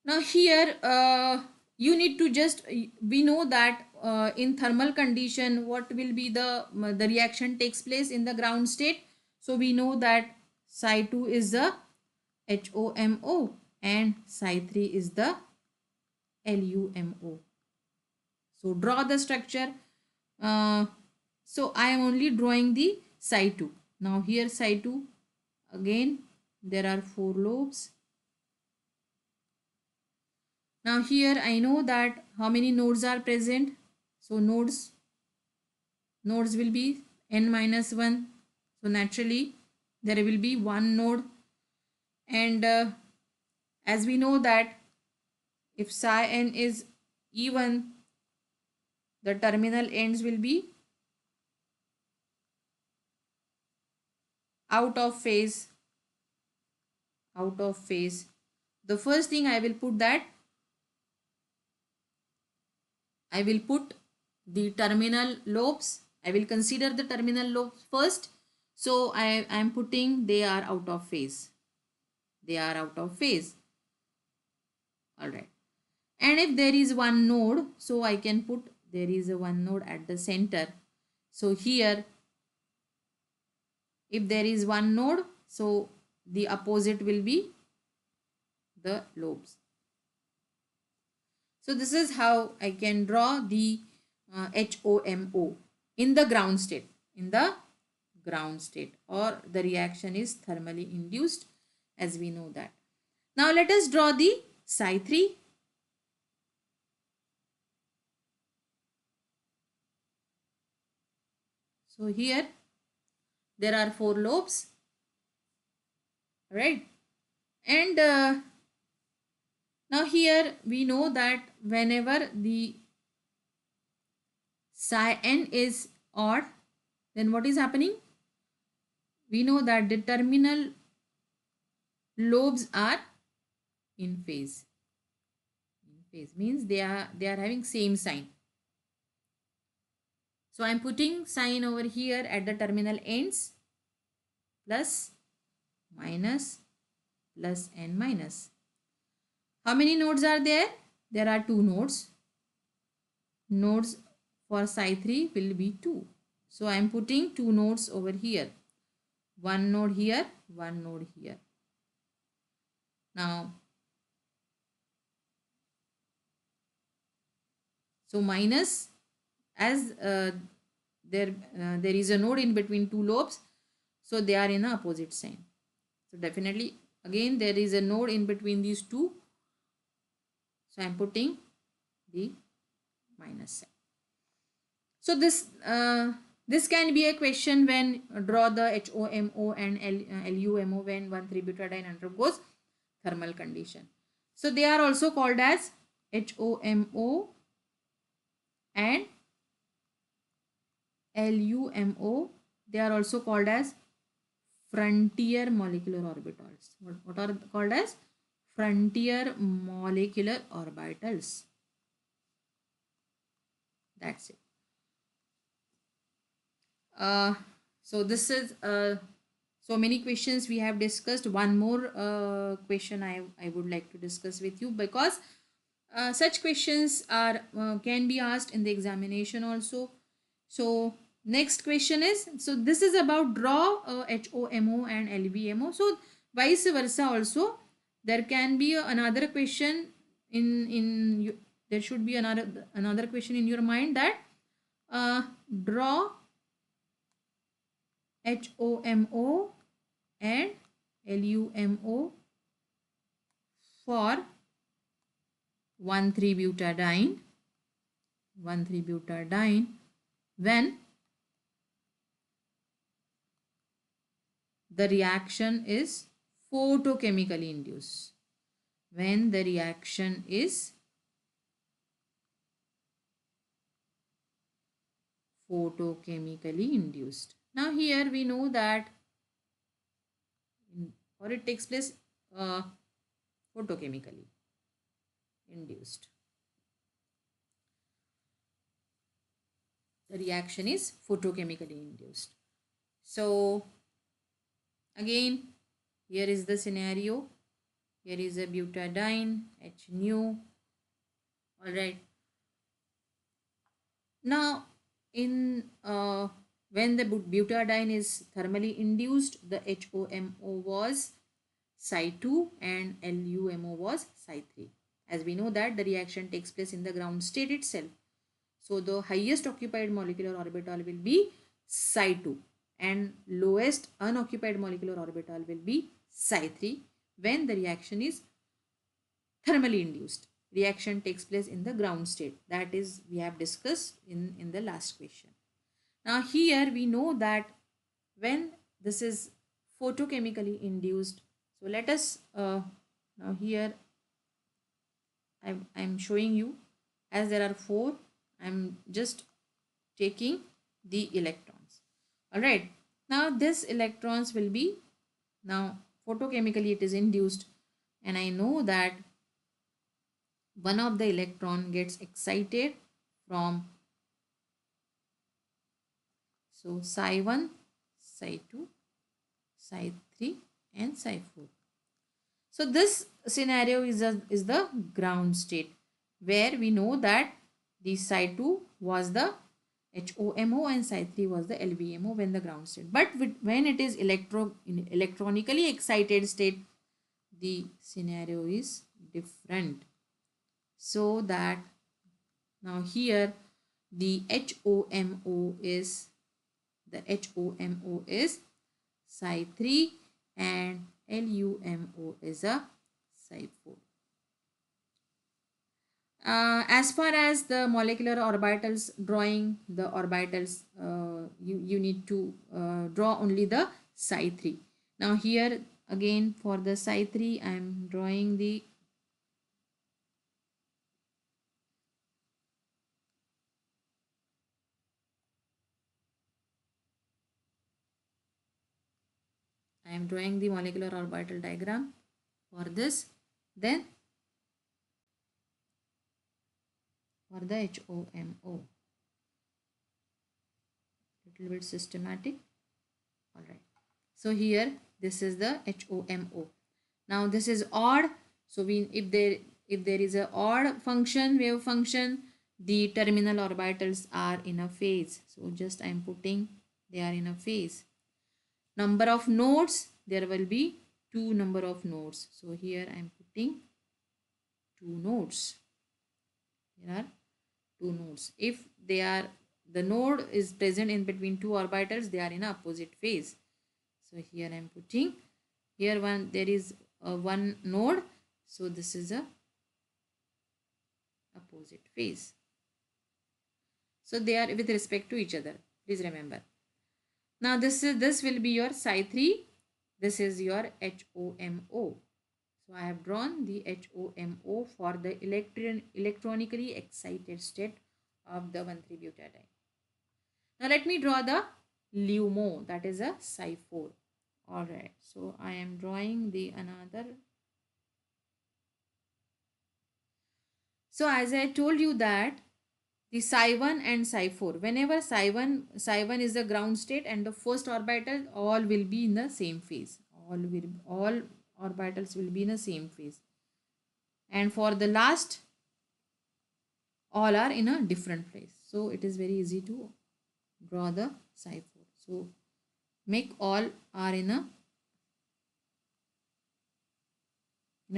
Now here you need to just, we know that in thermal condition what will be the reaction takes place in the ground state. So we know that Psi2 is the HOMO and Psi3 is the LUMO. So draw the structure. So I am only drawing the Psi2. Now here Psi2, again there are 4 lobes. Now here I know that how many nodes are present. So nodes will be n-1. So naturally there will be one node, and as we know that if psi n is even, the terminal ends will be out of phase. The first thing I will put that I will put the terminal lobes. I will consider the terminal lobes first. So I am putting they are out of phase. Alright. And if there is one node, so I can put there is a one node at the center. So here, if there is one node, so the opposite will be the lobes. So this is how I can draw the HOMO in the ground state. Or the reaction is thermally induced, as we know that. Now let us draw the Psi3. So here there are 4 lobes, right? And now here we know that whenever the psi n is odd, then what is happening? We know that the terminal lobes are in phase. Means they are having same sign. So I am putting sign over here at the terminal ends, plus, minus, plus and minus. How many nodes are there? There are 2 nodes. Nodes for Psi3 will be 2. So I am putting 2 nodes over here. One node here, one node here. Now, so minus, as there is a node in between 2 lobes, so they are in the opposite sign. So definitely again there is a node in between these 2. So I am putting the minus sign. So this can be a question when draw the HOMO and LUMO when 1,3-butadiene undergoes thermal condition. So they are also called as HOMO and LUMO. They are also called as frontier molecular orbitals. What are called as frontier molecular orbitals. That's it. So this is so many questions we have discussed. One more question I would like to discuss with you, because such questions are can be asked in the examination also. So next question is, so this is about draw HOMO and LVMO. So vice versa also, there can be another question there should be another question in your mind, that draw HOMO and LUMO for 1,3-butadiene when the reaction is photochemically induced. When the reaction is photochemically induced. Now here we know that or it takes place photochemically induced. The reaction is photochemically induced. So again, here is the scenario. Here is a butadiene, H nu. All right. Now, in when the butadiene is thermally induced, the HOMO was Psi2 and LUMO was Psi3. As we know that the reaction takes place in the ground state itself. So the highest occupied molecular orbital will be Psi2 and lowest unoccupied molecular orbital will be Psi3 when the reaction is thermally induced. Reaction takes place in the ground state. That is, we have discussed in the last question. Now here we know that when this is photochemically induced, so let us now here I'm showing you, as there are 4, I'm just taking the electrons. All right. Now this electrons will be, now photochemically it is induced, and I know that one of the electron gets excited from, so Psi1, Psi2, Psi3 and Psi4. So this scenario is the ground state, where we know that the Psi2 was the HOMO and Psi3 was the LVMO when the ground state. But when it is electronically excited state, the scenario is different. So that now here the HOMO is Psi3 and LUMO is a Psi4. As far as the molecular orbitals, drawing the orbitals, you need to draw only the Psi3. Now here again for the Psi3 I am drawing the molecular orbital diagram for this. Then for the HOMO, little bit systematic. All right. So here this is the HOMO. Now this is odd. So if there is a odd function, wave function, the terminal orbitals are in a phase. So just I am putting they are in a phase. Number of nodes, there will be 2 number of nodes. So here I am putting 2 nodes. Here are 2 nodes. If they are, the node is present in between 2 orbitals, they are in opposite phase. So here I am putting, here there is one node, so this is a opposite phase. So they are with respect to each other. Please remember. Now this will be your Psi3. This is your HOMO. So I have drawn the HOMO for the electronically excited state of the 1,3-butadiene. Now let me draw the LUMO, that is a Psi4. Alright, so I am drawing the another So as I told you that the psi 1 and psi 4, whenever psi 1 is the ground state and the first orbital, all will be in the same phase. All orbitals will be in the same phase. And for the last, all are in a different phase. So it is very easy to draw the psi 4. So make all are in a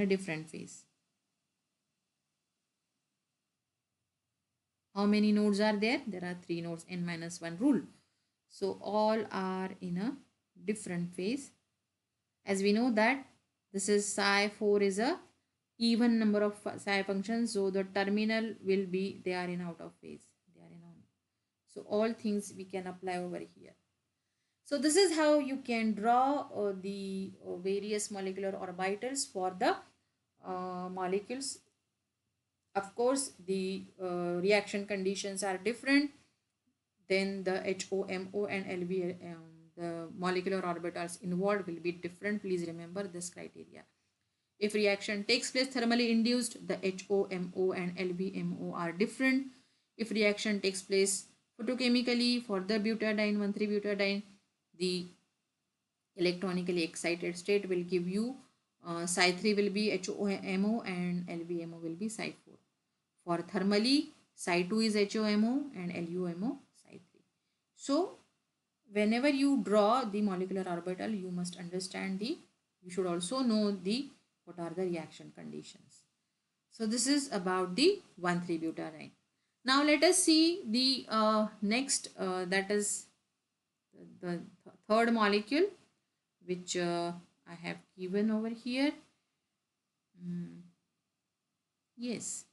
different phase. How many nodes are there? There are 3 nodes, n minus 1 rule. So all are in a different phase. As we know that this is psi 4 is a even number of psi functions. So the terminal will be, they are in out of phase. They are in on. So all things we can apply over here. So this is how you can draw the various molecular orbitals for the molecules. Of course, the reaction conditions are different. Then the HOMO and LV, the molecular orbitals involved will be different. Please remember this criteria. If reaction takes place thermally induced, the HOMO and LVMO are different. If reaction takes place photochemically for the butadiene, 1,3-butadiene, the electronically excited state will give you psi 3 will be HOMO and LVMO will be psi 4. For thermally, psi 2 is HOMO and LUMO psi 3. So, whenever you draw the molecular orbital, you must understand you should also know what are the reaction conditions. So, this is about the 1,3-butadiene. Now, let us see the next, that is the third molecule, which I have given over here. Yes,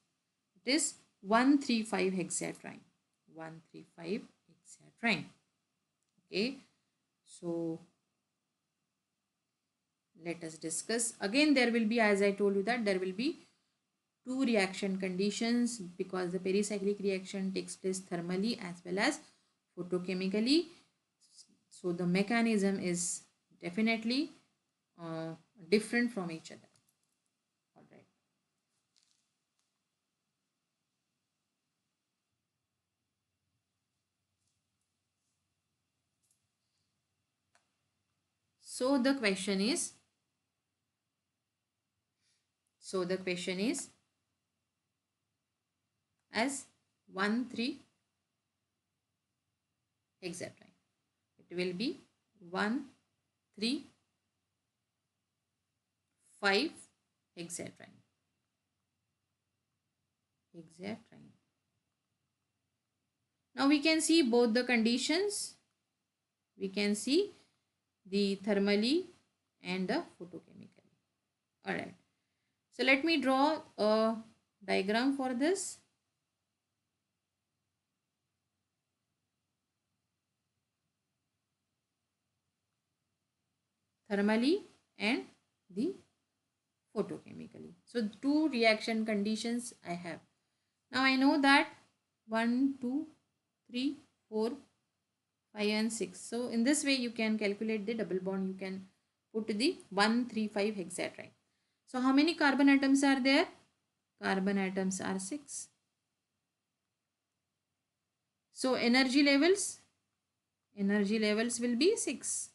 it is 135 heaxatriene. 135 heaxatriene. Okay, so let us discuss. Again, there will be, as I told you, that there will be two reaction conditions because the pericyclic reaction takes place thermally as well as photochemically. So the mechanism is definitely different from each other. All right. So the question is, as 1,3 heaxatriene, it will be 1,3,5 heaxatriene. Now we can see both the conditions. We can see the thermally and the photochemically. Alright. So let me draw a diagram for this. Thermally and the photochemically. So two reaction conditions I have. Now I know that 1, 2, 3, 4, 5 and 6. So in this way you can calculate the double bond. You can put the 135 heaxatriene. So how many carbon atoms are there? Carbon atoms are 6. So energy levels will be 6.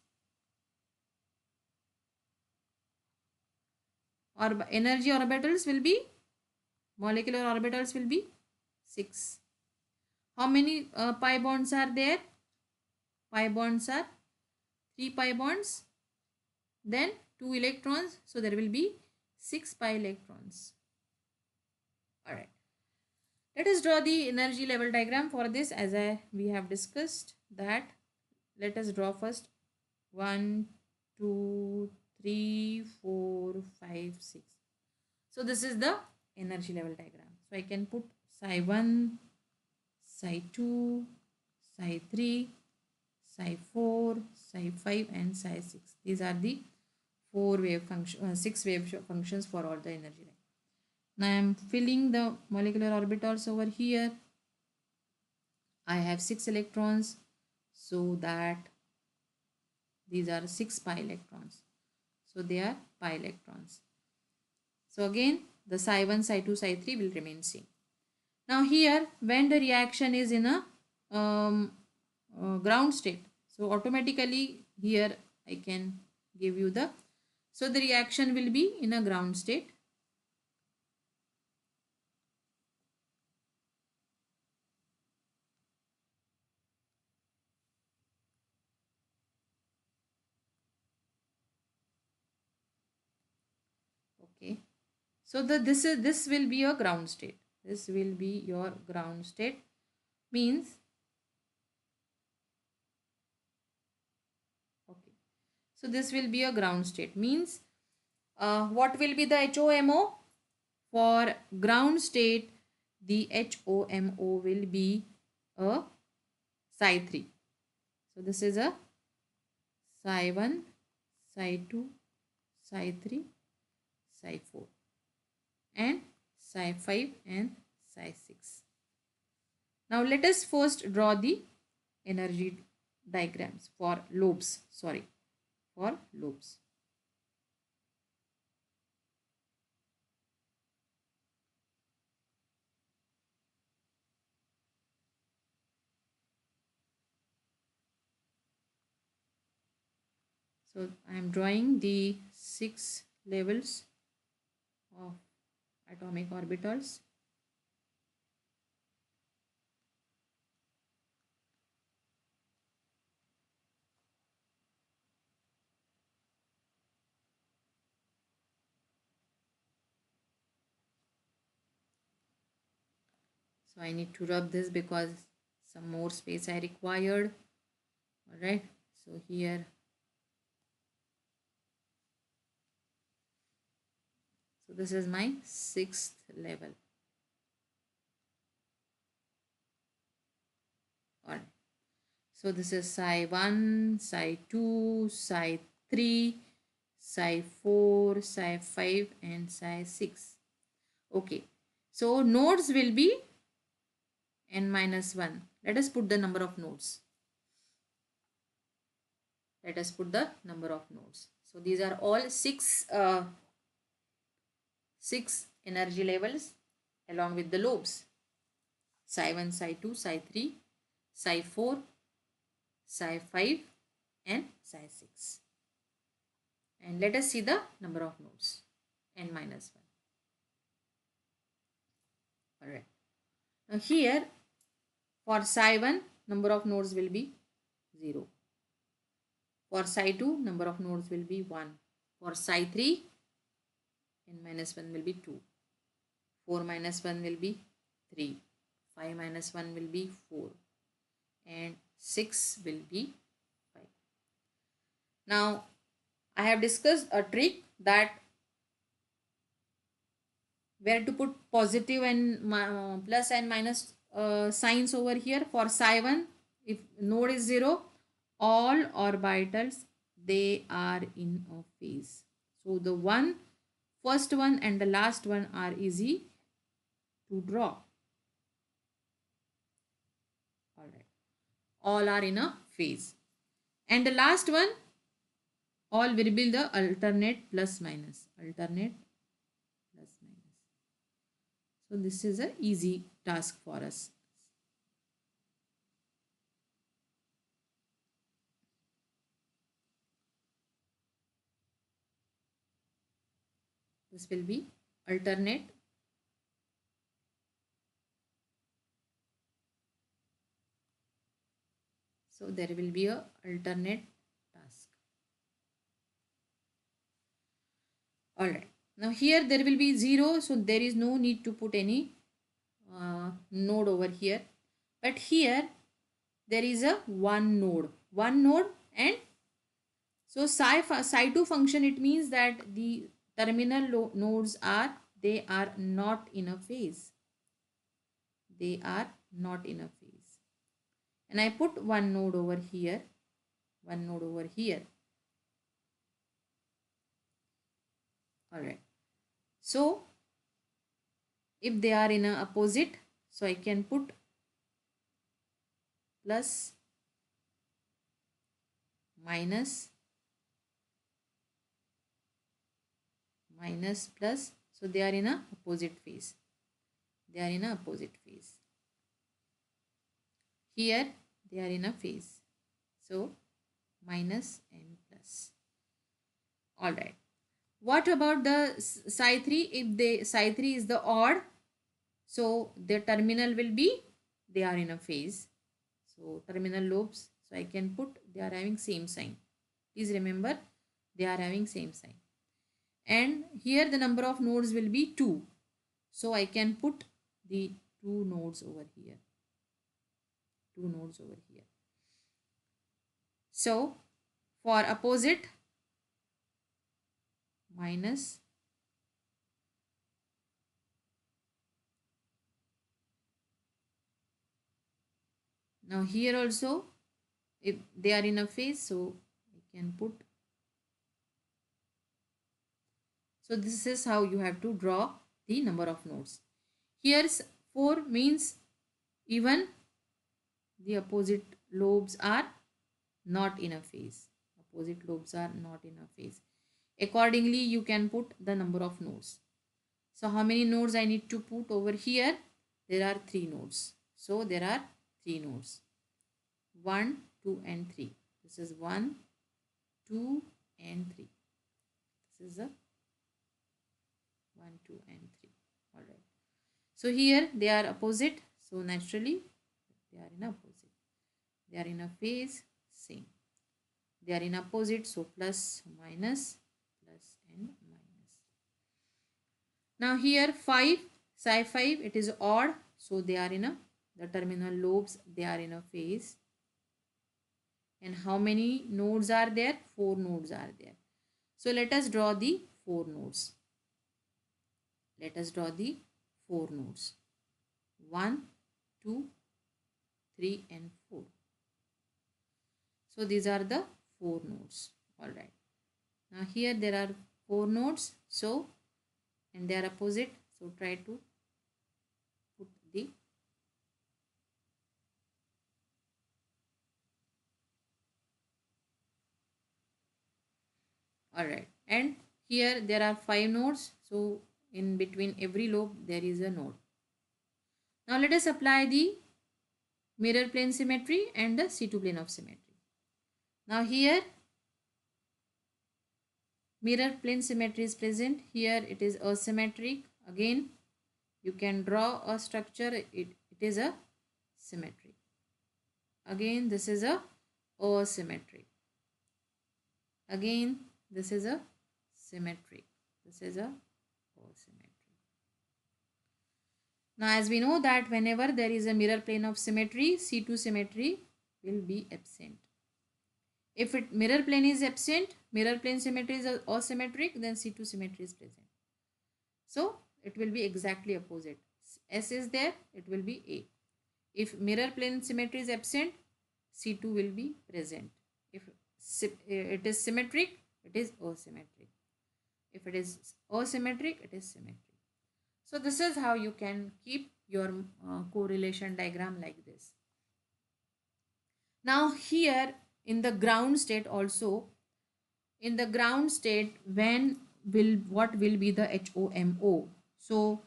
Or energy orbitals will be, molecular orbitals will be 6. How many pi bonds are there? Pi bonds are 3 pi bonds, then 2 electrons. So there will be 6 pi electrons. Alright. Let us draw the energy level diagram for this. As we have discussed that, let us draw first 1, 2, 3, 4, 5, 6. So this is the energy level diagram. So I can put psi 1, psi 2, psi 3, psi 4, psi 5 and psi 6. These are the 6 wave functions for all the energy level. Now I am filling the molecular orbitals over here. I have 6 electrons, so that these are 6 pi electrons. So they are pi electrons. So again, the psi 1, psi 2, psi 3 will remain same. Now here, when the reaction is in a ground state, so automatically here I can give you the, so the reaction will be in a ground state. Okay, so this will be a ground state. This will be your ground state, means, okay, so this will be a ground state, means what will be the HOMO? For ground state, the HOMO will be a Psi3. So this is a Psi1, Psi2, Psi3, Psi4, and Psi5 and Psi6. Now let us first draw the energy diagrams for lobes. Sorry, for lobes. So I am drawing the 6 levels of atomic orbitals. So I need to rub this because some more space I required. Alright, so here, so this is my 6th level. Alright, so this is Psi1, Psi2, Psi3, Psi4, Psi5 and Psi6. Okay, so nodes will be n minus 1. Let us put the number of nodes. Let us put the number of nodes. So these are all 6 energy levels along with the lobes. Psi1, Psi2, Psi3, Psi4, Psi5 and Psi6. And let us see the number of nodes, n minus 1. Alright. Now here, for Psi1, number of nodes will be 0. For Psi2, number of nodes will be 1. For Psi3, n minus 1 will be 2. 4 minus 1 will be 3. 5 minus 1 will be 4. And 6 will be 5. Now, I have discussed a trick that where to put positive and plus and minus signs over here. For Psi1, if node is 0, all orbitals, they are in a phase. So the first one and the last one are easy to draw. Alright, all are in a phase. And the last one, all will be the alternate plus minus. Alternate plus minus. So this is an easy task for us. This will be alternate. So there will be a alternate task. Alright. Now here there will be 0. So there is no need to put any node over here. But here there is a one node. One node, and so psi2 function, it means that the terminal nodes they are not in a phase. They are not in a phase. And I put one node over here. One node over here. Alright. So if they are in a opposite, so I can put plus, minus, minus, plus. So they are in a opposite phase. they are in a opposite phase. Here they are in a phase. So minus and plus. Alright. What about the Psi3? If the Psi3 is the odd, so the terminal will be, they are in a phase. So terminal lobes, so I can put they are having same sign. Please remember they are having same sign. And here the number of nodes will be 2. So I can put the 2 nodes over here. 2 nodes over here. So for opposite, minus, now here also if they are in a phase, so I can put, so this is how you have to draw the number of nodes. Here's 4 means even the opposite lobes are not in a phase. Opposite lobes are not in a phase. Accordingly, you can put the number of nodes. So how many nodes I need to put over here? There are 3 nodes. So there are 3 nodes. 1, 2 and 3. This is 1, 2 and 3. This is a 1, 2 and 3. Alright. So here they are opposite. So naturally they are in opposite. They are in a phase, same. They are in opposite, so plus, minus, plus and minus. Now here 5, psi 5, it is odd. So they are in the terminal lobes, they are in a phase. And how many nodes are there? 4 nodes are there. So let us draw the 4 nodes. Let us draw the 4 nodes. 1, 2, 3 and 4. So these are the 4 nodes. Alright. Now here there are 4 nodes. So, and they are opposite. So try to put the alright. And here there are 5 nodes. So in between every lobe there is a node. Now let us apply the mirror plane symmetry and the C2 plane of symmetry. Now here mirror plane symmetry is present. Here it is asymmetric. Again you can draw a structure. It is a symmetric. Again this is a asymmetric. Again this is a symmetric. This is a asymmetric. Now as we know that whenever there is a mirror plane of symmetry, C2 symmetry will be absent. If mirror plane is absent, mirror plane symmetry is asymmetric, then C2 symmetry is present. So it will be exactly opposite. S is there, it will be A. If mirror plane symmetry is absent, C2 will be present. If it is symmetric, it is asymmetric. If it is asymmetric, it is symmetric. So this is how you can keep your correlation diagram like this. Now here in the ground state also, in the ground state what will be the HOMO? So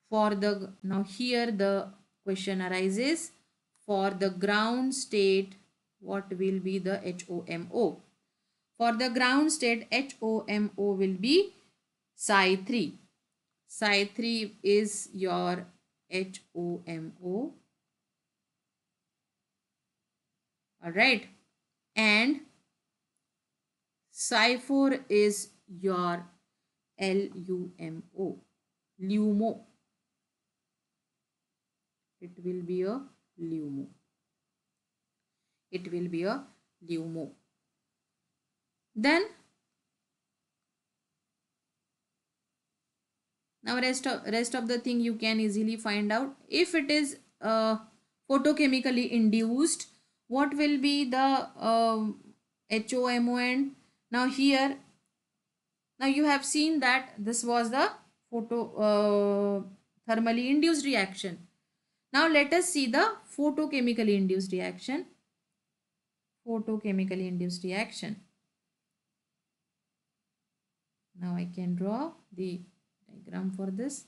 for the, now here the question arises, for the ground state what will be the HOMO? For the ground state HOMO will be psi 3. Psi 3 is your HOMO. Alright. And psi 4 is your LUMO. LUMO. It will be a LUMO. It will be a LUMO. Then now rest of the thing you can easily find out. If it is photochemically induced, what will be the HOMO? And now here, now you have seen that this was the thermally induced reaction. Now let us see the photochemically induced reaction. Photochemically induced reaction. Now I can draw the diagram for this.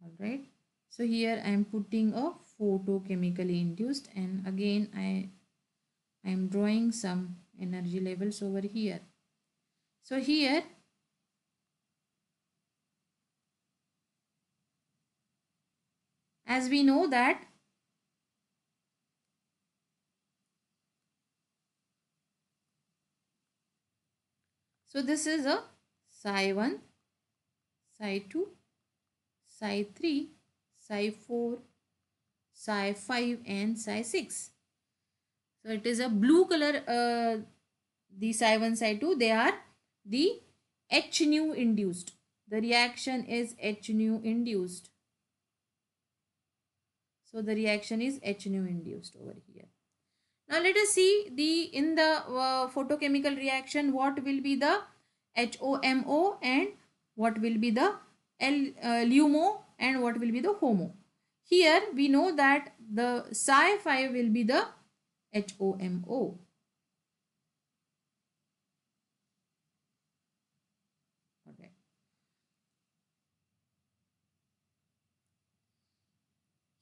Alright. So here I am putting a photochemically induced, and again I am drawing some energy levels over here. So here as we know that so this is a psi 1, psi 2, psi 3, psi 4, psi 5 and psi 6. So it is a blue color, the psi 1, psi 2, they are the H nu induced. The reaction is H nu induced. So the reaction is H nu induced over here. Now let us see the in the photochemical reaction what will be the HOMO and what will be the LUMO and what will be the HOMO. Here we know that the psi 5 will be the HOMO. Okay.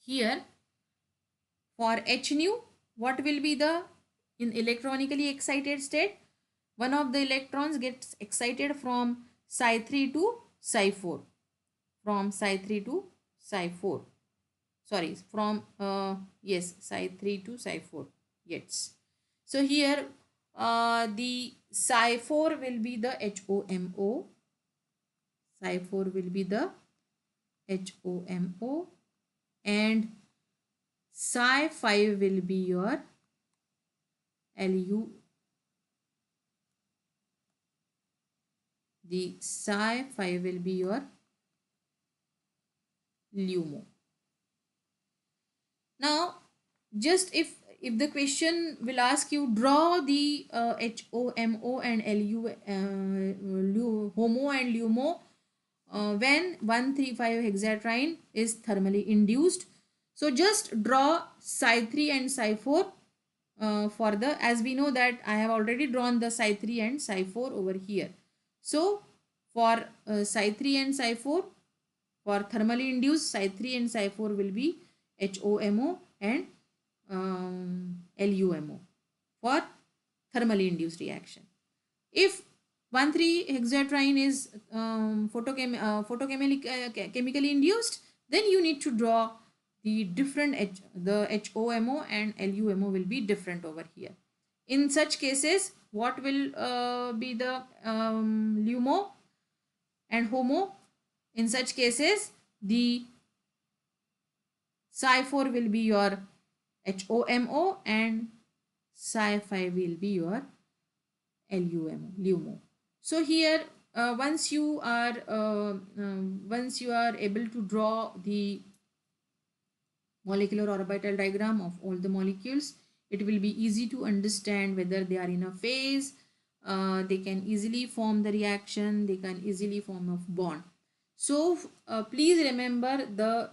Here for H nu, what will be the in electronically excited state? One of the electrons gets excited from psi 3 to psi 4. From psi 3 to psi 4. Sorry, from yes, psi 3 to psi 4 gets. So here the psi 4 will be the HOMO. Psi 4 will be the HOMO and psi 5 will be your LU. The psi 5 will be your LUMO. Now, just if the question will ask you draw the HOMO and HOMO and LUMO when 135 heaxatriene is thermally induced. So just draw psi 3 and psi 4 for the, as we know that I have already drawn the psi 3 and psi 4 over here. So for psi 3 and psi 4, for thermally induced, psi 3 and psi 4 will be HOMO and LUMO for thermally induced reaction. If 1,3-hexatriene is photochemically induced, then you need to draw the different the HOMO and LUMO will be different over here. In such cases, what will be the LUMO and HOMO? In such cases, the psi 4 will be your HOMO and psi 5 will be your LUMO. So here once you are able to draw the molecular orbital diagram of all the molecules, it will be easy to understand whether they are in a phase. They can easily form the reaction, they can easily form a bond. So please remember the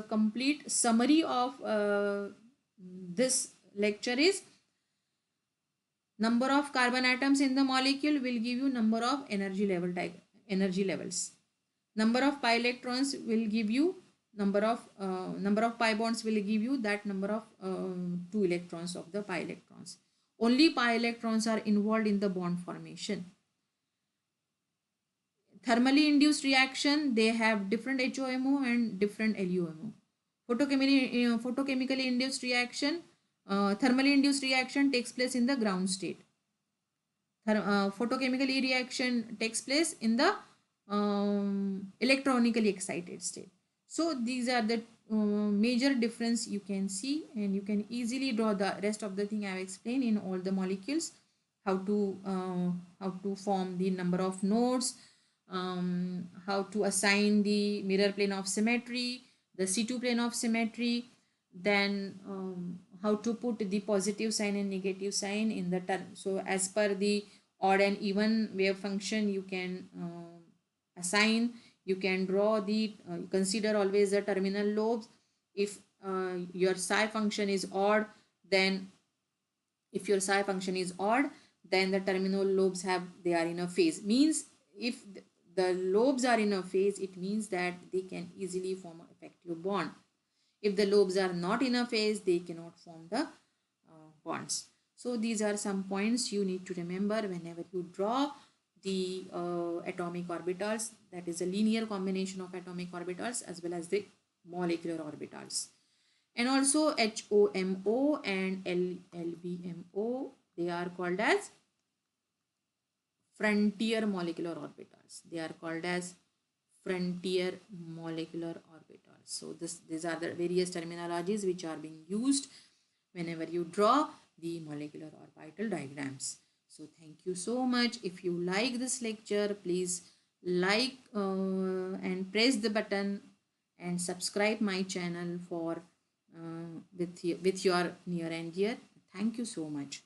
complete summary of this lecture is number of carbon atoms in the molecule will give you number of energy levels. Number of pi electrons will give you number of pi bonds will give you that number of 2 electrons of the pi electrons. Only pi electrons are involved in the bond formation. Thermally induced reaction, they have different HOMO and different LUMO. Photochemically induced reaction, thermally induced reaction takes place in the ground state. Photochemically reaction takes place in the electronically excited state. So these are the major difference you can see, and you can easily draw the rest of the thing I have explained in all the molecules, how to form the number of nodes, how to assign the mirror plane of symmetry, the C2 plane of symmetry, then how to put the positive sign and negative sign in the term. So as per the odd and even wave function you can assign, you can draw the consider always the terminal lobes. If your psi function is odd, then if your psi function is odd, then the terminal lobes they are in a phase. Means if the lobes are in a phase, it means that they can easily form an effective bond. If the lobes are not in a phase, they cannot form the bonds. So these are some points you need to remember whenever you draw the atomic orbitals, that is a linear combination of atomic orbitals as well as the molecular orbitals. And also HOMO and LUMO, they are called as frontier molecular orbitals. They are called as frontier molecular orbitals. So these are the various terminologies which are being used whenever you draw the molecular orbital diagrams. So thank you so much. If you like this lecture, please like and press the button and subscribe my channel for with your near and dear. Thank you so much.